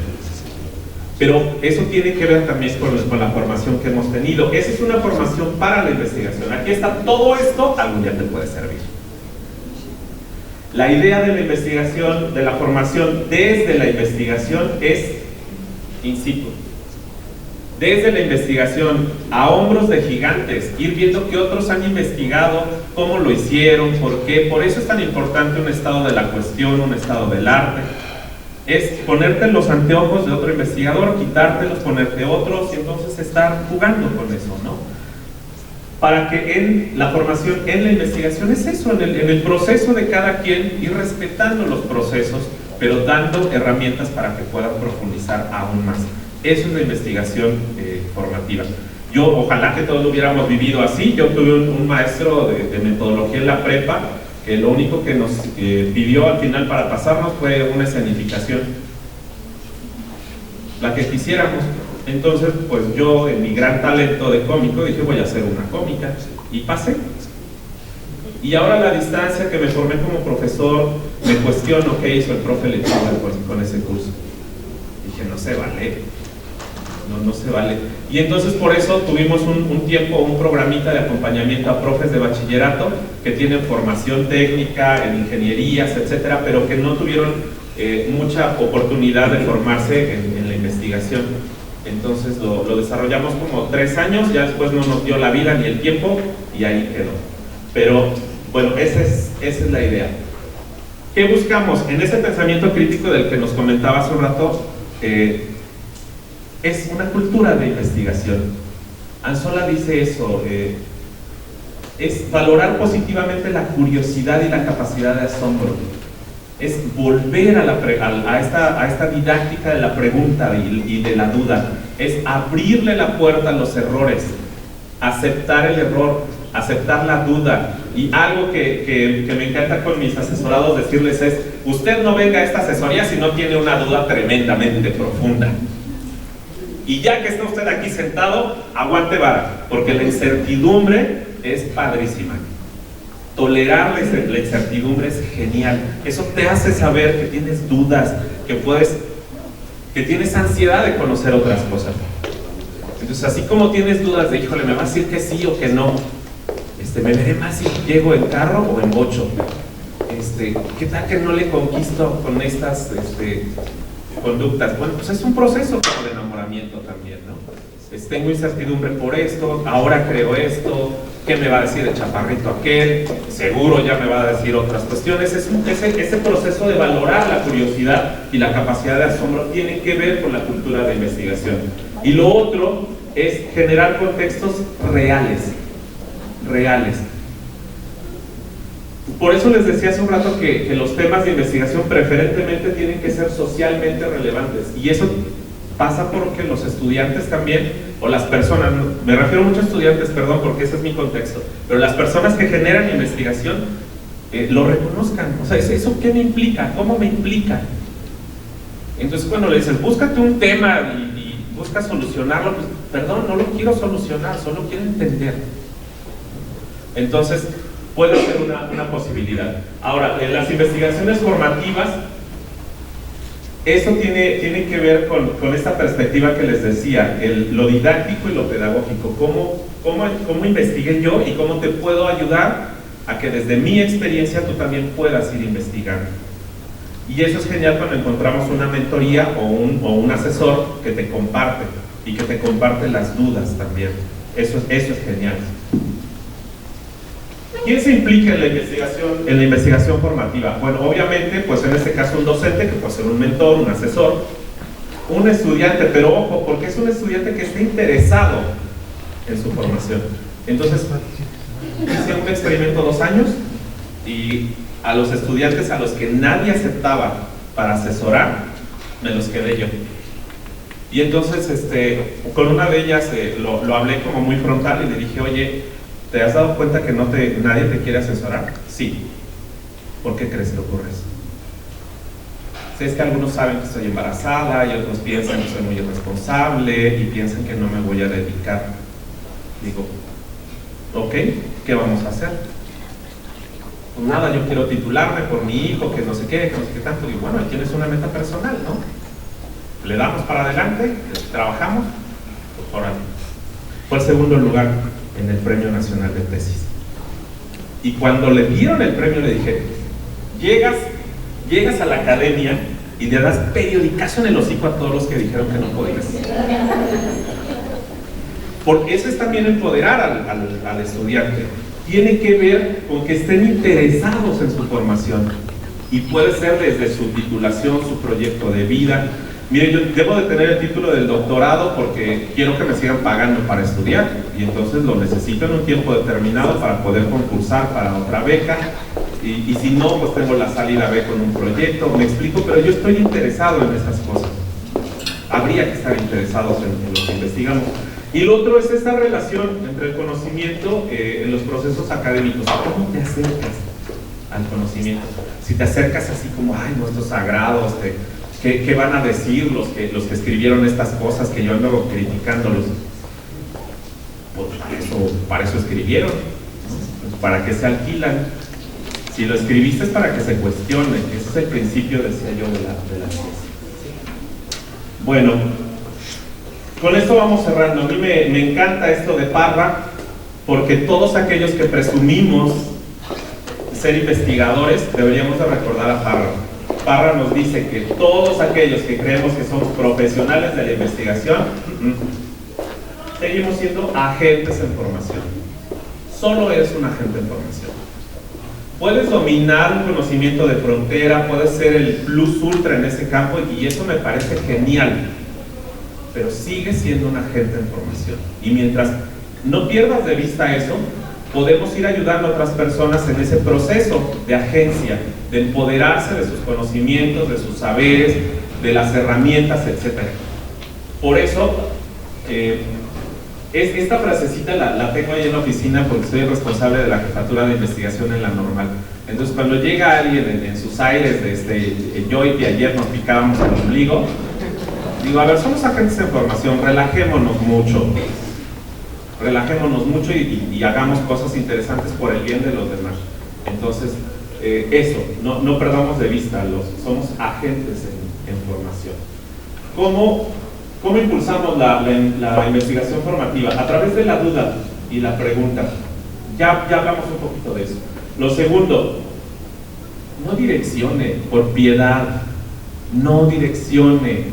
B: Pero eso tiene que ver también con la formación que hemos tenido. Esa es una formación para la investigación. Aquí está todo esto, algún día te puede servir. La idea de la investigación, de la formación desde la investigación es in situ. Desde la investigación, a hombros de gigantes, ir viendo qué otros han investigado, cómo lo hicieron, por qué. Por eso es tan importante un estado de la cuestión, un estado del arte. Es ponerte los anteojos de otro investigador, quitártelos, ponerte otros, y entonces estar jugando con eso, ¿no? Para que en la formación, en la investigación, es eso, en el proceso de cada quien, ir respetando los procesos, pero dando herramientas para que puedan profundizar aún más. Eso es la investigación formativa. Ojalá que todos lo hubiéramos vivido así. Yo tuve un maestro de metodología en la prepa, que lo único que nos pidió al final para pasarnos fue una escenificación, la que quisiéramos. Entonces, pues yo, en mi gran talento de cómico, dije, voy a hacer una cómica, y pasé. Y ahora, a la distancia que me formé como profesor, me cuestiono qué hizo el profe Lechuga con ese curso. Dije, no se vale. No se vale. Y entonces por eso tuvimos un tiempo, un programita de acompañamiento a profes de bachillerato que tienen formación técnica en ingenierías, etcétera, pero que no tuvieron mucha oportunidad de formarse en la investigación. Entonces lo desarrollamos como 3 años, ya después no nos dio la vida ni el tiempo y ahí quedó. Pero bueno, esa es la idea. ¿Qué buscamos? En ese pensamiento crítico del que nos comentaba hace un rato, es una cultura de investigación. Anzola dice eso, es valorar positivamente la curiosidad y la capacidad de asombro. Es volver a esta didáctica de la pregunta y de la duda. Es abrirle la puerta a los errores, aceptar el error, aceptar la duda. Y algo que me encanta con mis asesorados decirles es: usted no venga a esta asesoría si no tiene una duda tremendamente profunda. Y ya que está usted aquí sentado, aguante vara, porque la incertidumbre es padrísima. Tolerar la incertidumbre es genial. Eso te hace saber que tienes dudas, que tienes ansiedad de conocer otras cosas. Entonces, así como tienes dudas de, híjole, me va a decir que sí o que no, me veré más si llego en carro o en bocho, ¿qué tal que no le conquisto con estas conductas? Bueno, pues es un proceso como de enamoramiento también, ¿no? Tengo incertidumbre por esto, ahora creo esto, ¿qué me va a decir el chaparrito aquel? Seguro ya me va a decir otras cuestiones. Ese proceso de valorar la curiosidad y la capacidad de asombro tiene que ver con la cultura de investigación. Y lo otro es generar contextos reales. Por eso les decía hace un rato que los temas de investigación preferentemente tienen que ser socialmente relevantes, y eso pasa porque los estudiantes también, o las personas, me refiero mucho a estudiantes, perdón, porque ese es mi contexto, pero las personas que generan investigación lo reconozcan. O sea, ¿eso qué me implica? ¿Cómo me implica? Entonces cuando le dices, búscate un tema y busca solucionarlo, pues perdón, no lo quiero solucionar, solo quiero entender. Entonces puede ser una posibilidad. Ahora, en las investigaciones formativas, eso tiene que ver con esta perspectiva que les decía, lo didáctico y lo pedagógico. ¿Cómo investigué yo y cómo te puedo ayudar a que desde mi experiencia tú también puedas ir investigando? Y eso es genial cuando encontramos una mentoría o un asesor que te comparte y que te comparte las dudas también. Eso es genial. ¿Quién se implica en la investigación formativa? Bueno, obviamente, pues en este caso un docente, que puede ser un mentor, un asesor, un estudiante, pero ojo, porque es un estudiante que está interesado en su formación. Entonces, hice un experimento 2 años y a los estudiantes a los que nadie aceptaba para asesorar, me los quedé yo. Y entonces, con una de ellas lo hablé como muy frontal y le dije, oye, ¿te has dado cuenta que nadie te quiere asesorar? Sí. ¿Por qué crees que ocurre eso? Si es que algunos saben que estoy embarazada y otros piensan que soy muy irresponsable y piensan que no me voy a dedicar. Digo, ok, ¿qué vamos a hacer? Pues nada, yo quiero titularme por mi hijo, que no sé qué tanto. Digo, bueno, tienes una meta personal, ¿no? Le damos para adelante, trabajamos, pues órale. Fue el segundo lugar en el Premio Nacional de Tesis. Y cuando le dieron el premio le dije, llegas a la academia y le das periodicazo en el hocico a todos los que dijeron que no podías. Porque eso es también empoderar al estudiante. Tiene que ver con que estén interesados en su formación, y puede ser desde su titulación, su proyecto de vida. Miren, yo debo de tener el título del doctorado porque quiero que me sigan pagando para estudiar, y entonces lo necesito en un tiempo determinado para poder concursar para otra beca, y si no, pues tengo la salida B con un proyecto, me explico, pero yo estoy interesado en esas cosas. Habría que estar interesados en lo que investigamos. Y lo otro es esta relación entre el conocimiento en los procesos académicos. ¿Cómo te acercas al conocimiento? Si te acercas así como, ay, nuestros sagrados, ¿qué van a decir los que escribieron estas cosas que yo ando criticándolos? Pues para eso escribieron, ¿no? Pues para que se alquilan. Si lo escribiste es para que se cuestione. Ese es el principio, decía yo, de la ciencia. Bueno, con esto vamos cerrando. A mí me encanta esto de Parra, porque todos aquellos que presumimos ser investigadores deberíamos de recordar a Parra. Parra nos dice que todos aquellos que creemos que somos profesionales de la investigación, seguimos siendo agentes en formación. Solo eres un agente en formación. Puedes dominar un conocimiento de frontera, puedes ser el plus ultra en ese campo, y eso me parece genial, pero sigues siendo un agente en formación. Y mientras no pierdas de vista eso, podemos ir ayudando a otras personas en ese proceso de agencia, de empoderarse de sus conocimientos, de sus saberes, de las herramientas, etc. Por eso, esta frasecita la tengo ahí en la oficina porque soy el responsable de la jefatura de investigación en la normal. Entonces, cuando llega alguien en sus aires, yo y que ayer nos picábamos el ombligo, digo, a ver, somos agentes de formación, relajémonos mucho y hagamos cosas interesantes por el bien de los demás. Entonces, eso, no perdamos de vista, somos agentes en formación. ¿Cómo impulsamos la investigación formativa? A través de la duda y la pregunta. Ya hablamos un poquito de eso. Lo segundo, no direccione, por piedad, no direccione,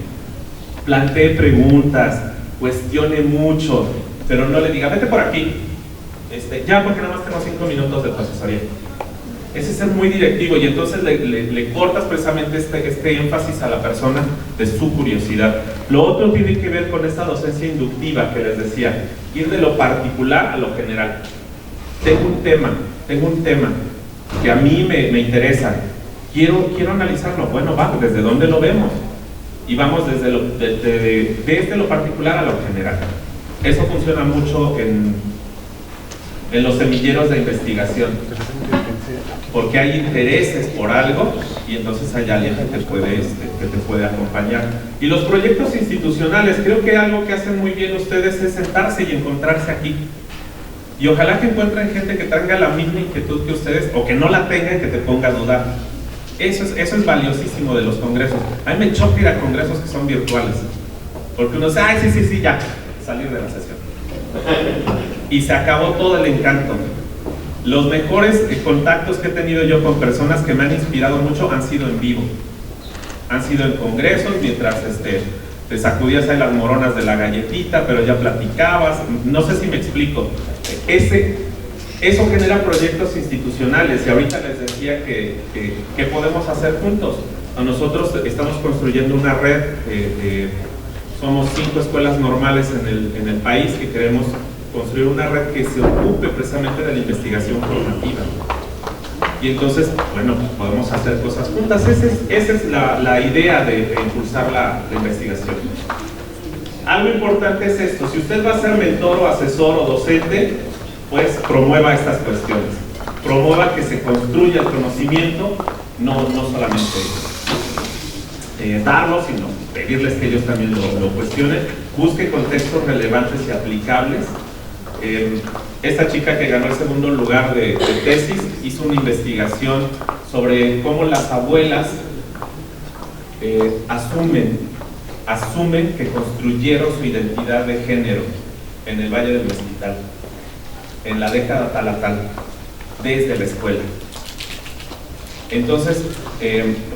B: plantee preguntas, cuestione mucho, pero no le diga, vete por aquí, ya porque nada más tengo 5 minutos de tu asesoría. Ese es ser muy directivo, y entonces le cortas precisamente este énfasis a la persona de su curiosidad. Lo otro tiene que ver con esta docencia inductiva que les decía, ir de lo particular a lo general. Tengo un tema que a mí me interesa, quiero analizarlo. Bueno, vamos, ¿desde dónde lo vemos? Y vamos desde lo particular a lo general. Eso funciona mucho en los semilleros de investigación, porque hay intereses por algo y entonces hay alguien que te puede acompañar. Y los proyectos institucionales, creo que algo que hacen muy bien ustedes es sentarse y encontrarse aquí. Y ojalá que encuentren gente que tenga la misma inquietud que ustedes, o que no la tenga y que te ponga a dudar. Eso es valiosísimo de los congresos. A mí me choca ir a congresos que son virtuales, porque uno dice, ay, sí, ya, salir de la sesión. Y se acabó todo el encanto. Los mejores contactos que he tenido yo con personas que me han inspirado mucho han sido en vivo. Han sido en congresos, mientras te sacudías ahí las moronas de la galletita, pero ya platicabas. No sé si me explico. Eso genera proyectos institucionales, y ahorita les decía que podemos hacer juntos. Nosotros estamos construyendo una red, somos 5 escuelas normales en el país que queremos construir una red que se ocupe precisamente de la investigación formativa. Y entonces, bueno, podemos hacer cosas juntas. Esa es la idea de impulsar la investigación. Algo importante es esto: si usted va a ser mentor o asesor o docente, pues promueva estas cuestiones. Promueva que se construya el conocimiento, no solamente darlo, sino pedirles que ellos también lo cuestionen. Busque contextos relevantes y aplicables. Esta chica que ganó el segundo lugar de tesis hizo una investigación sobre cómo las abuelas asumen que construyeron su identidad de género en el Valle del Mezquital, en la década tal a tal, desde la escuela. Entonces,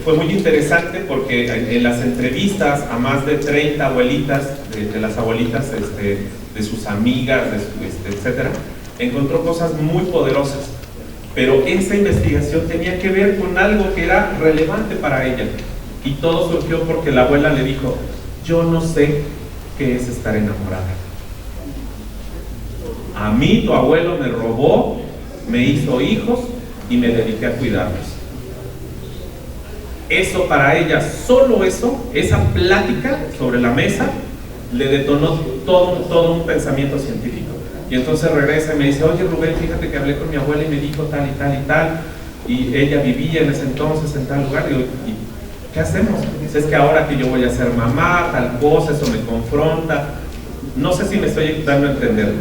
B: fue muy interesante porque en las entrevistas a más de 30 abuelitas, de las abuelitas de sus amigas, etcétera, encontró cosas muy poderosas. Pero esa investigación tenía que ver con algo que era relevante para ella. Y todo surgió porque la abuela le dijo: yo no sé qué es estar enamorada. A mí tu abuelo me robó, me hizo hijos y me dediqué a cuidarlos. Eso para ella, solo eso, esa plática sobre la mesa, le detonó todo un pensamiento científico. Y entonces regresa y me dice: oye Rubén, fíjate que hablé con mi abuela y me dijo tal y tal y tal, y ella vivía en ese entonces en tal lugar. Y digo, ¿qué hacemos? Dice: es que ahora que yo voy a ser mamá, tal cosa, eso me confronta. No sé si me estoy dando a entender.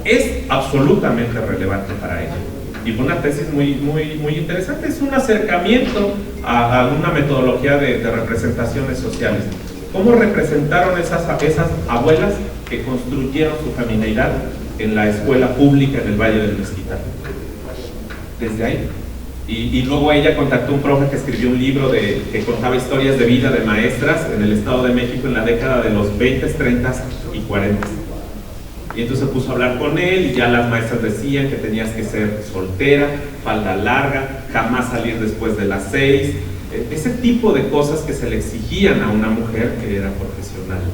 B: Es absolutamente relevante para ella. Y fue una tesis muy interesante. Es un acercamiento a una metodología de representaciones sociales. ¿Cómo representaron esas abuelas que construyeron su feminidad en la escuela pública en el Valle del Mezquital? Desde ahí. Y luego ella contactó a un profe que escribió un libro que contaba historias de vida de maestras en el Estado de México en la década de los 20, 30 y 40. Y entonces se puso a hablar con él y ya las maestras decían que tenías que ser soltera, falda larga, jamás salir después de las 6. Ese tipo de cosas que se le exigían a una mujer que era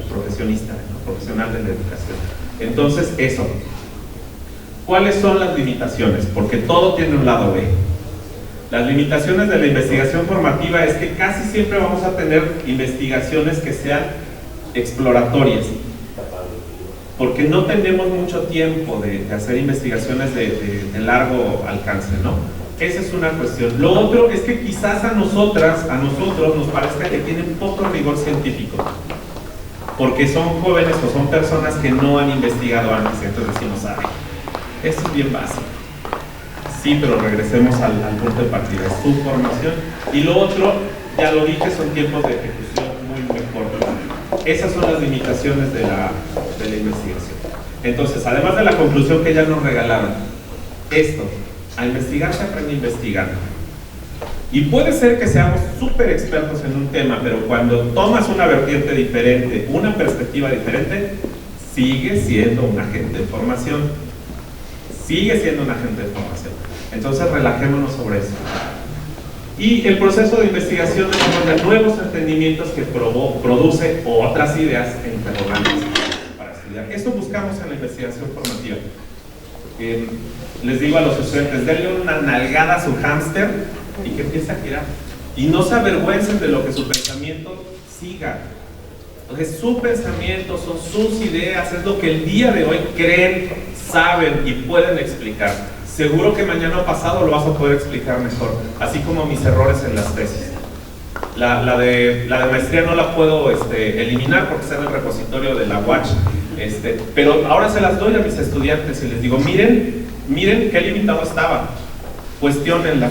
B: profesionista, ¿no? Profesional de la educación. Entonces, eso. ¿Cuáles son las limitaciones? Porque todo tiene un lado B. Las limitaciones de la investigación formativa es que casi siempre vamos a tener investigaciones que sean exploratorias, porque no tenemos mucho tiempo de hacer investigaciones de largo alcance, ¿no? Esa es una cuestión. Lo otro es que quizás a nosotros nos parezca que tienen poco rigor científico, porque son jóvenes o son personas que no han investigado antes, entonces decimos, esto es bien básico. Sí, pero regresemos al punto de partida, su formación. Y lo otro, ya lo dije, son tiempos de ejecución muy cortos. Esas son las limitaciones de la investigación. Entonces, además de la conclusión que ya nos regalaron, a investigar se aprende investigando. Y puede ser que seamos súper expertos en un tema, pero cuando tomas una vertiente diferente, una perspectiva diferente, sigue siendo un agente de formación. Sigue siendo un agente de formación. Entonces relajémonos sobre eso. Y el proceso de investigación es nuevos entendimientos que produce otras ideas e interrogantes para estudiar. Esto buscamos en la investigación formativa. Les digo a los estudiantes, denle una nalgada a su hámster y que empiece a girar. Y no se avergüencen de lo que su pensamiento siga. Entonces, su pensamiento son sus ideas, es lo que el día de hoy creen, saben y pueden explicar. Seguro que mañana o pasado lo vas a poder explicar mejor, así como mis errores en las tesis. La de maestría no la puedo eliminar porque está en el repositorio de la Watch, pero ahora se las doy a mis estudiantes y les digo, miren qué limitado estaba, cuestiónenla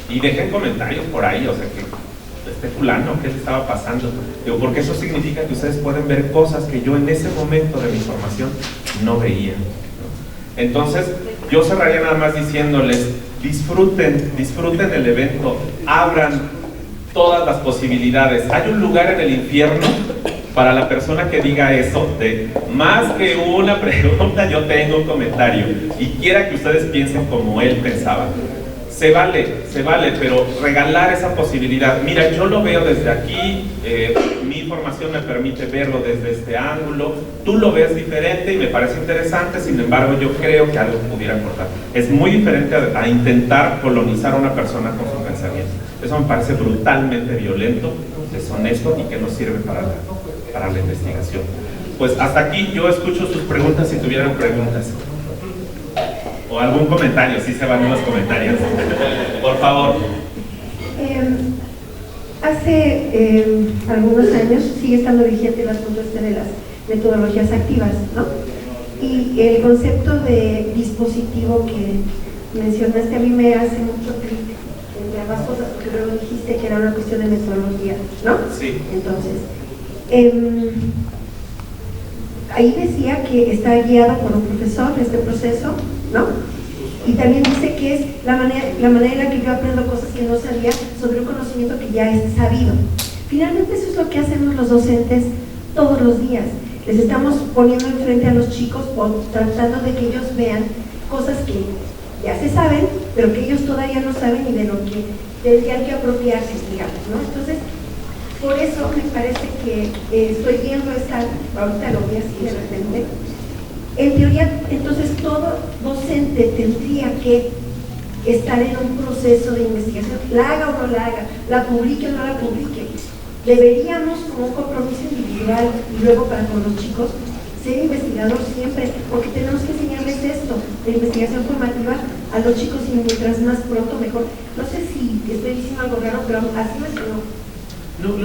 B: y dejen comentarios por ahí, o sea que fulano, ¿qué le estaba pasando? Digo, porque eso significa que ustedes pueden ver cosas que yo en ese momento de mi formación no veía, ¿no? Entonces, yo cerraría nada más diciéndoles, disfruten el evento, abran todas las posibilidades. Hay un lugar en el infierno para la persona que diga eso, de más que una pregunta, yo tengo un comentario, y quiera que ustedes piensen como él pensaba. Se vale, pero regalar esa posibilidad. Mira, yo lo veo desde aquí, mi formación me permite verlo desde este ángulo, tú lo ves diferente y me parece interesante, sin embargo yo creo que algo pudiera aportar. Es muy diferente a intentar colonizar a una persona con su pensamiento. Eso me parece brutalmente violento, deshonesto y que no sirve para la investigación. Pues hasta aquí yo escucho sus preguntas si tuvieran preguntas. O algún comentario, si se van los comentarios. Por favor.
J: Hace algunos años sigue estando vigente el asunto de las metodologías activas, ¿no? Y el concepto de dispositivo que mencionaste a mí me hace mucho clic entre ambas cosas, porque luego dijiste que era una cuestión de metodología, ¿no? Sí. Entonces, ahí decía que está guiado por un profesor este proceso, ¿no? Y también dice que es la manera en la que yo aprendo cosas que no sabía sobre un conocimiento que ya es sabido. Finalmente eso es lo que hacemos los docentes todos los días. Les estamos poniendo enfrente a los chicos tratando de que ellos vean cosas que ya se saben, pero que ellos todavía no saben y de lo que tendrían que apropiarse, digamos, ¿no? Entonces, por eso me parece que estoy viendo ahorita lo vi así de repente. En teoría, entonces todo docente tendría que estar en un proceso de investigación, la haga o no la haga, la publique o no la publique. Deberíamos, como un compromiso individual y luego para con los chicos, ser investigador siempre, porque tenemos que enseñarles esto, de investigación formativa a los chicos y mientras más pronto mejor. No sé si estoy diciendo algo raro, pero así me sonó.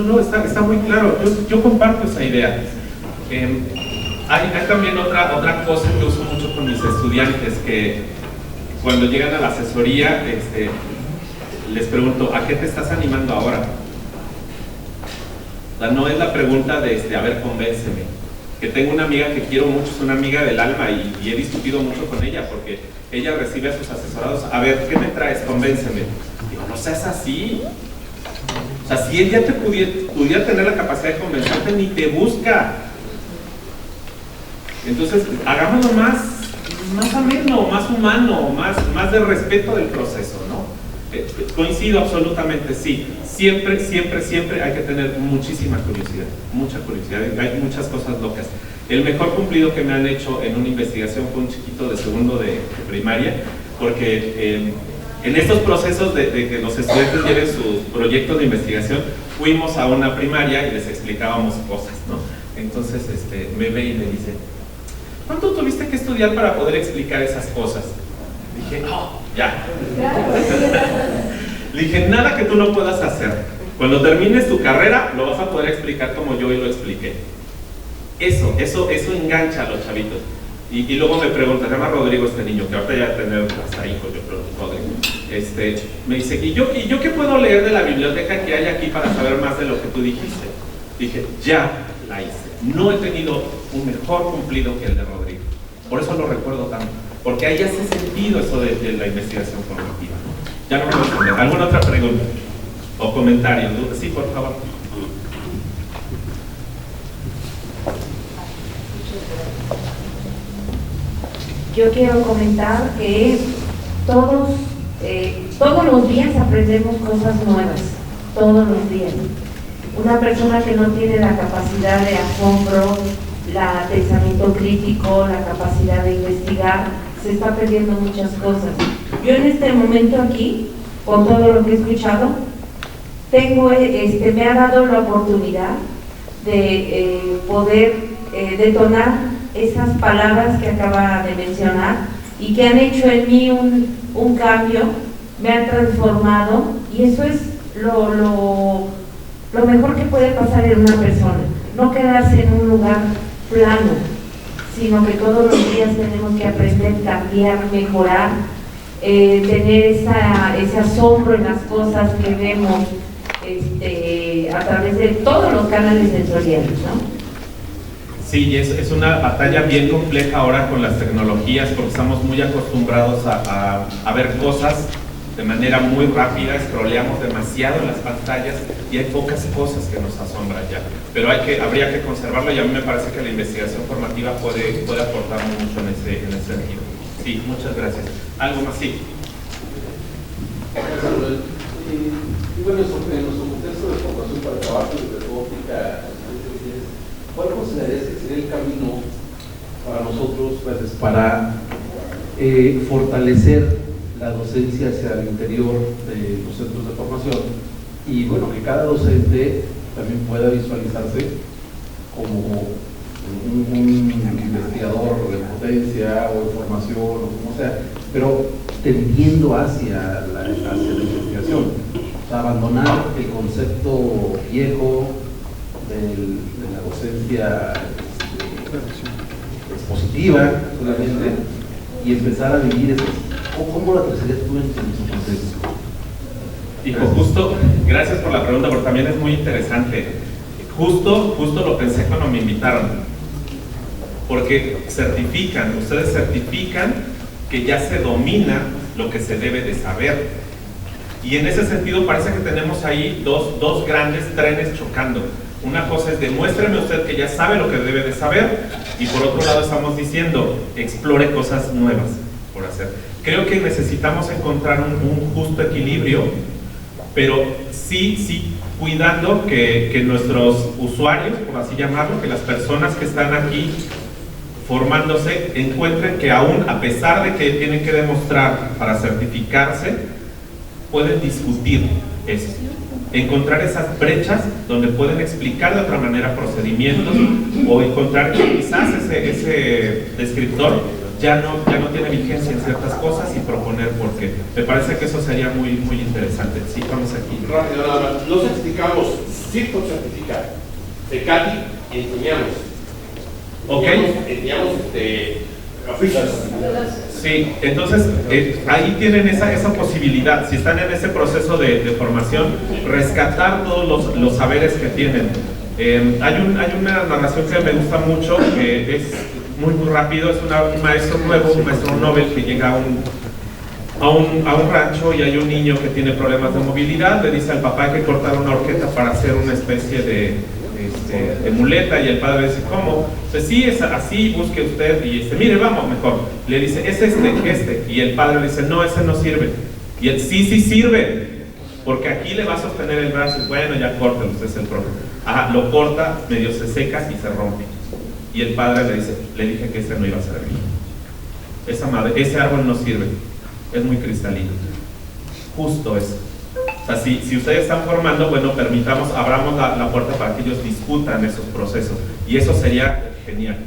B: No, está muy claro. Yo comparto esa idea. Hay también otra cosa que uso mucho con mis estudiantes, que cuando llegan a la asesoría les pregunto, ¿a qué te estás animando ahora? O sea, no es la pregunta de, a ver, convénceme, que tengo una amiga que quiero mucho, es una amiga del alma y he discutido mucho con ella porque ella recibe a sus asesorados, a ver, ¿qué me traes? Convénceme. Digo, no seas así. O sea, si él ya te pudiera tener la capacidad de convencerte, ni te busca. Entonces, hagámoslo más ameno, más humano, más de respeto del proceso, ¿no? Coincido absolutamente, sí. Siempre hay que tener muchísima curiosidad, mucha curiosidad. Hay muchas cosas locas. El mejor cumplido que me han hecho en una investigación fue un chiquito de segundo de primaria, porque en estos procesos de que los estudiantes lleven sus proyectos de investigación, fuimos a una primaria y les explicábamos cosas, ¿no? Entonces me ve y me dice, ¿cuánto tuviste que estudiar para poder explicar esas cosas? Dije, oh, ya. Le dije, nada que tú no puedas hacer. Cuando termines tu carrera, lo vas a poder explicar como yo y lo expliqué. Eso engancha a los chavitos. Y luego me pregunta, se llama Rodrigo este niño, que ahorita ya tener hasta hijos, yo creo, Rodrigo. Me dice, ¿y yo qué puedo leer de la biblioteca que hay aquí para saber más de lo que tú dijiste? Dije, ya la hice. No he tenido un mejor cumplido que el de Rodrigo. Por eso lo recuerdo tanto. Porque ahí hace sentido eso de la investigación formativa. Ya no me voy a responder. ¿Alguna otra pregunta? ¿O comentario? Sí, por favor.
F: Yo quiero comentar que todos los días aprendemos cosas nuevas, todos los días. Una persona que no tiene la capacidad de asombro, el pensamiento crítico, la capacidad de investigar, se está perdiendo muchas cosas. Yo en este momento aquí, con todo lo que he escuchado, me ha dado la oportunidad de poder detonar esas palabras que acaba de mencionar y que han hecho en mí un cambio, me han transformado, y eso es lo mejor que puede pasar en una persona, no quedarse en un lugar plano, sino que todos los días tenemos que aprender, cambiar, mejorar, tener ese asombro en las cosas que vemos a través de todos los canales sensoriales, ¿no?
B: Sí, es una batalla bien compleja ahora con las tecnologías, porque estamos muy acostumbrados a ver cosas de manera muy rápida, scrolleamos demasiado en las pantallas y hay pocas cosas que nos asombran ya. Pero habría que conservarlo, y a mí me parece que la investigación formativa puede aportar mucho en ese sentido. Sí, muchas gracias. ¿Algo más? Sí.
C: Y bueno, en nuestro contexto de formación para trabajo de robótica, ¿cuál considerarías que sería el camino para nosotros para fortalecer la docencia hacia el interior de los centros de formación? Y bueno, que cada docente también pueda visualizarse como un investigador de potencia o de formación o como sea, pero tendiendo hacia la investigación. O sea, abandonar el concepto viejo de la docencia expositiva solamente y empezar a vivir eso. ¿Cómo lo trazarías tú en su contexto?
B: Hijo, justo, gracias por la pregunta, porque también es muy interesante. Justo lo pensé cuando me invitaron, porque ustedes certifican que ya se domina lo que se debe de saber. Y en ese sentido parece que tenemos ahí dos grandes trenes chocando. Una cosa es, demuéstreme usted que ya sabe lo que debe de saber, y por otro lado estamos diciendo, explore cosas nuevas por hacer. Creo que necesitamos encontrar un justo equilibrio, pero sí cuidando que nuestros usuarios, por así llamarlo, que las personas que están aquí formándose encuentren que aún a pesar de que tienen que demostrar para certificarse, pueden discutir eso, encontrar esas brechas donde pueden explicar de otra manera procedimientos, o encontrar que quizás ese descriptor ya no tiene vigencia en ciertas cosas y proponer por qué. Me parece que eso sería muy interesante. Sí, vamos aquí.
K: No certificamos, sí por certificar. Tecati enseñamos.
B: Ok.
K: Enseñamos oficios.
B: Sí, entonces ahí tienen esa posibilidad, si están en ese proceso de formación, rescatar todos los saberes que tienen. Hay una narración que me gusta mucho, que es muy rápido. Es un maestro nuevo, un maestro Nobel que llega a un rancho y hay un niño que tiene problemas de movilidad. Le dice al papá: hay que cortar una horqueta para hacer una especie de muleta, y el padre le dice: ¿cómo? Pues sí, es así, busque usted, y mire, vamos mejor. Le dice: es este, y el padre le dice: no, ese no sirve. Y él: sí sirve, porque aquí le va a sostener el brazo. Y bueno, ya córtelo, usted es el profe. Ajá, lo corta, medio se seca y se rompe. Y el padre le dice: le dije que ese no iba a servir. Ese árbol no sirve, es muy cristalino. Justo eso. O sea, si ustedes están formando, bueno, abramos la puerta para que ellos discutan esos procesos. Y eso sería genial.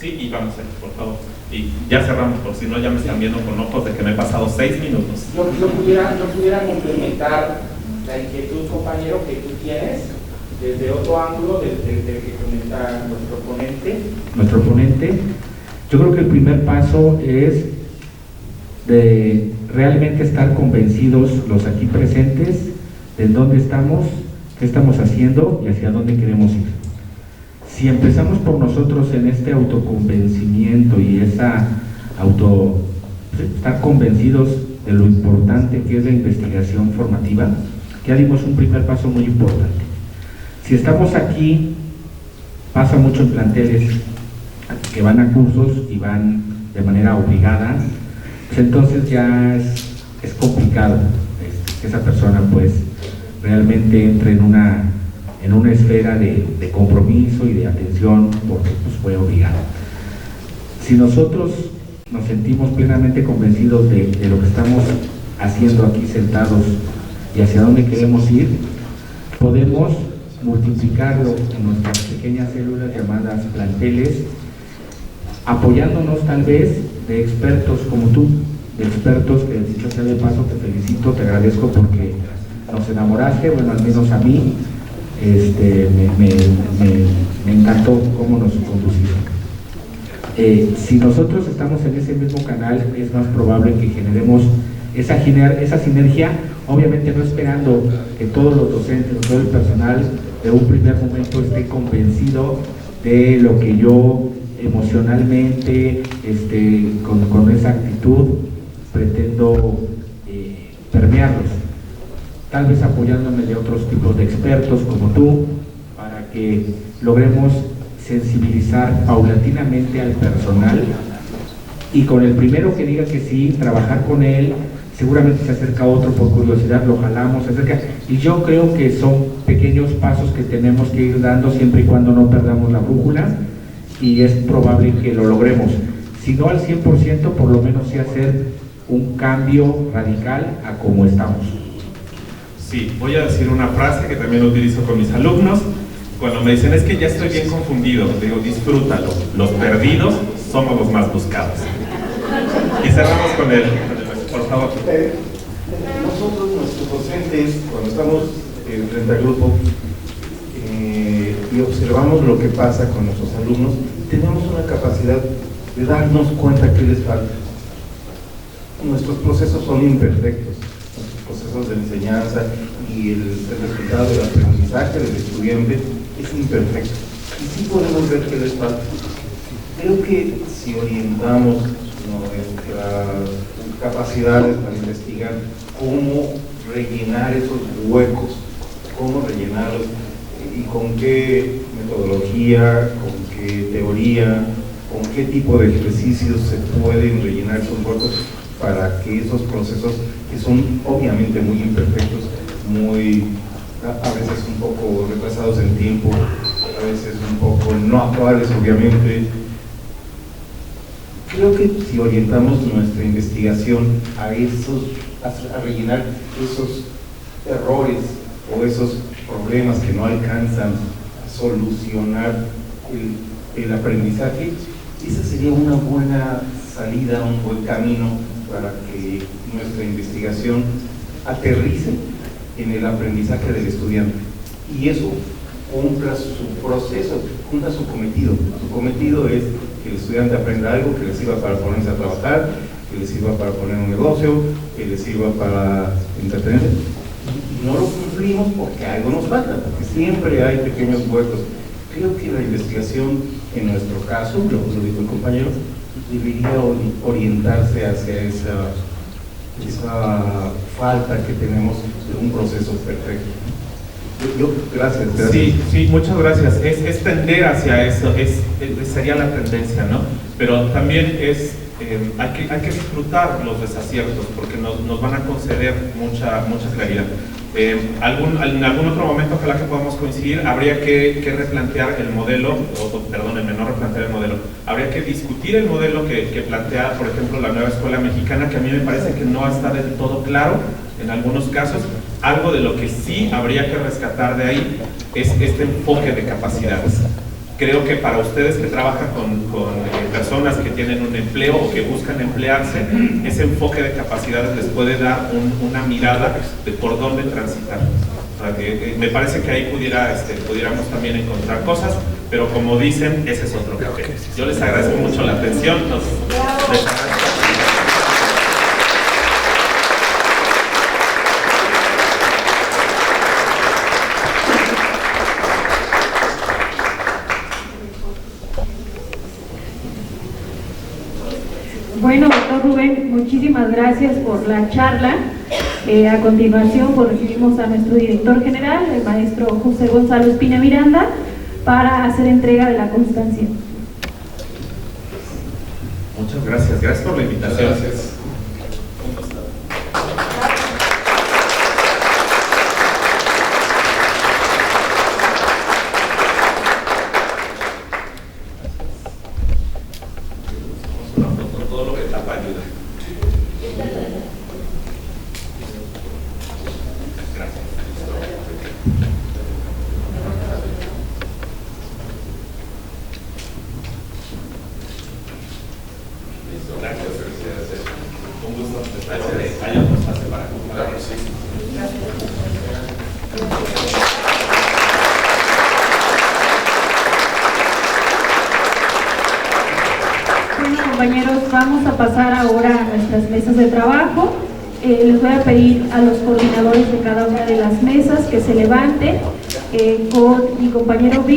B: Sí, y vamos a ir, por favor. Y ya cerramos, por si no ya me están viendo con ojos de que me he pasado 6 minutos.
G: ¿No pudiera complementar la inquietud, compañero, que tú tienes desde otro ángulo del que comenta nuestro ponente? Yo creo que el primer paso es de realmente estar convencidos los aquí presentes de dónde estamos, qué estamos haciendo y hacia dónde queremos ir. Si empezamos por nosotros en este autoconvencimiento y estar convencidos de lo importante que es la investigación formativa, ya dimos un primer paso muy importante. Si estamos aquí, pasa mucho en planteles que van a cursos y van de manera obligada, pues entonces ya es complicado que esa persona pues realmente entre en una esfera de compromiso y de atención, porque pues fue obligado. Si nosotros nos sentimos plenamente convencidos de lo que estamos haciendo aquí sentados y hacia dónde queremos ir, podemos multiplicarlo en nuestras pequeñas células llamadas planteles, apoyándonos tal vez de expertos como tú, de expertos que, dicho sea de paso, te felicito, te agradezco porque nos enamoraste, bueno, al menos a mí, me encantó cómo nos conduciste. Si nosotros estamos en ese mismo canal, es más probable que generemos esa sinergia, obviamente no esperando que todos los docentes, todo el personal de un primer momento esté convencido de lo que yo emocionalmente, con esa actitud, pretendo permearlos, tal vez apoyándome de otros tipos de expertos como tú, para que logremos sensibilizar paulatinamente al personal, y con el primero que diga que sí, trabajar con él, seguramente se acerca otro por curiosidad, lo jalamos, se acerca, y yo creo que son pequeños pasos que tenemos que ir dando siempre y cuando no perdamos la brújula, y es probable que lo logremos, si no al 100%, por lo menos sí hacer un cambio radical a cómo estamos.
B: Sí, voy a decir una frase que también utilizo con mis alumnos. Cuando me dicen: es que ya estoy bien confundido, digo: disfrútalo, los perdidos somos los más buscados. Y cerramos con él, por favor.
L: Nosotros, nuestros docentes, cuando estamos frente al grupo y observamos lo que pasa con nuestros alumnos, tenemos una capacidad de darnos cuenta que les falta. Nuestros procesos son imperfectos, nuestros procesos de enseñanza y el resultado del aprendizaje del estudiante es imperfecto. Y sí podemos ver que les falta. Creo que si orientamos nuestras capacidades para investigar cómo rellenar esos huecos, cómo rellenarlos y con qué metodología, con qué teoría, con qué tipo de ejercicios se pueden rellenar esos huecos para que esos procesos, que son obviamente muy imperfectos, a veces un poco retrasados en tiempo, a veces un poco no actuales obviamente. Creo que si orientamos nuestra investigación a rellenar esos errores o esos problemas que no alcanzan a solucionar el aprendizaje, esa sería una buena salida, un buen camino para que nuestra investigación aterrice en el aprendizaje del estudiante y eso cumpla su proceso, cumpla su cometido. Su cometido es que el estudiante aprenda algo que le sirva para ponerse a trabajar, que le sirva para poner un negocio, que le sirva para entretenerse, y no lo sufrimos porque algo nos falta, porque siempre hay pequeños huecos. Creo que la investigación, en nuestro caso, lo dijo el compañero, debería orientarse hacia esa falta que tenemos de un proceso perfecto. Gracias.
B: Sí, muchas gracias. Es tender hacia eso, sería la tendencia, ¿no? Pero también hay que disfrutar los desaciertos porque nos van a conceder mucha claridad. En algún otro momento, ojalá que podamos coincidir, habría que replantear el modelo, perdónenme, no replantear el modelo, habría que discutir el modelo que plantea, por ejemplo, la nueva escuela mexicana, que a mí me parece que no está del todo claro en algunos casos. Algo de lo que sí habría que rescatar de ahí es este enfoque de capacidades. Creo que para ustedes que trabajan con personas que tienen un empleo o que buscan emplearse, ese enfoque de capacidades les puede dar una mirada de por dónde transitar. O sea, me parece que ahí pudiéramos también encontrar cosas, pero como dicen, ese es otro café. Yo les agradezco mucho la atención.
M: Bueno, doctor Rubén, muchísimas gracias por la charla. A continuación, pues recibimos a nuestro director general, el maestro José Gonzalo Espina Miranda, para hacer entrega de la constancia.
B: Muchas gracias. Gracias por la invitación.
K: Gracias.
M: Compañeros, vamos a pasar ahora a nuestras mesas de trabajo. Les voy a pedir a los coordinadores de cada una de las mesas que se levanten con mi compañero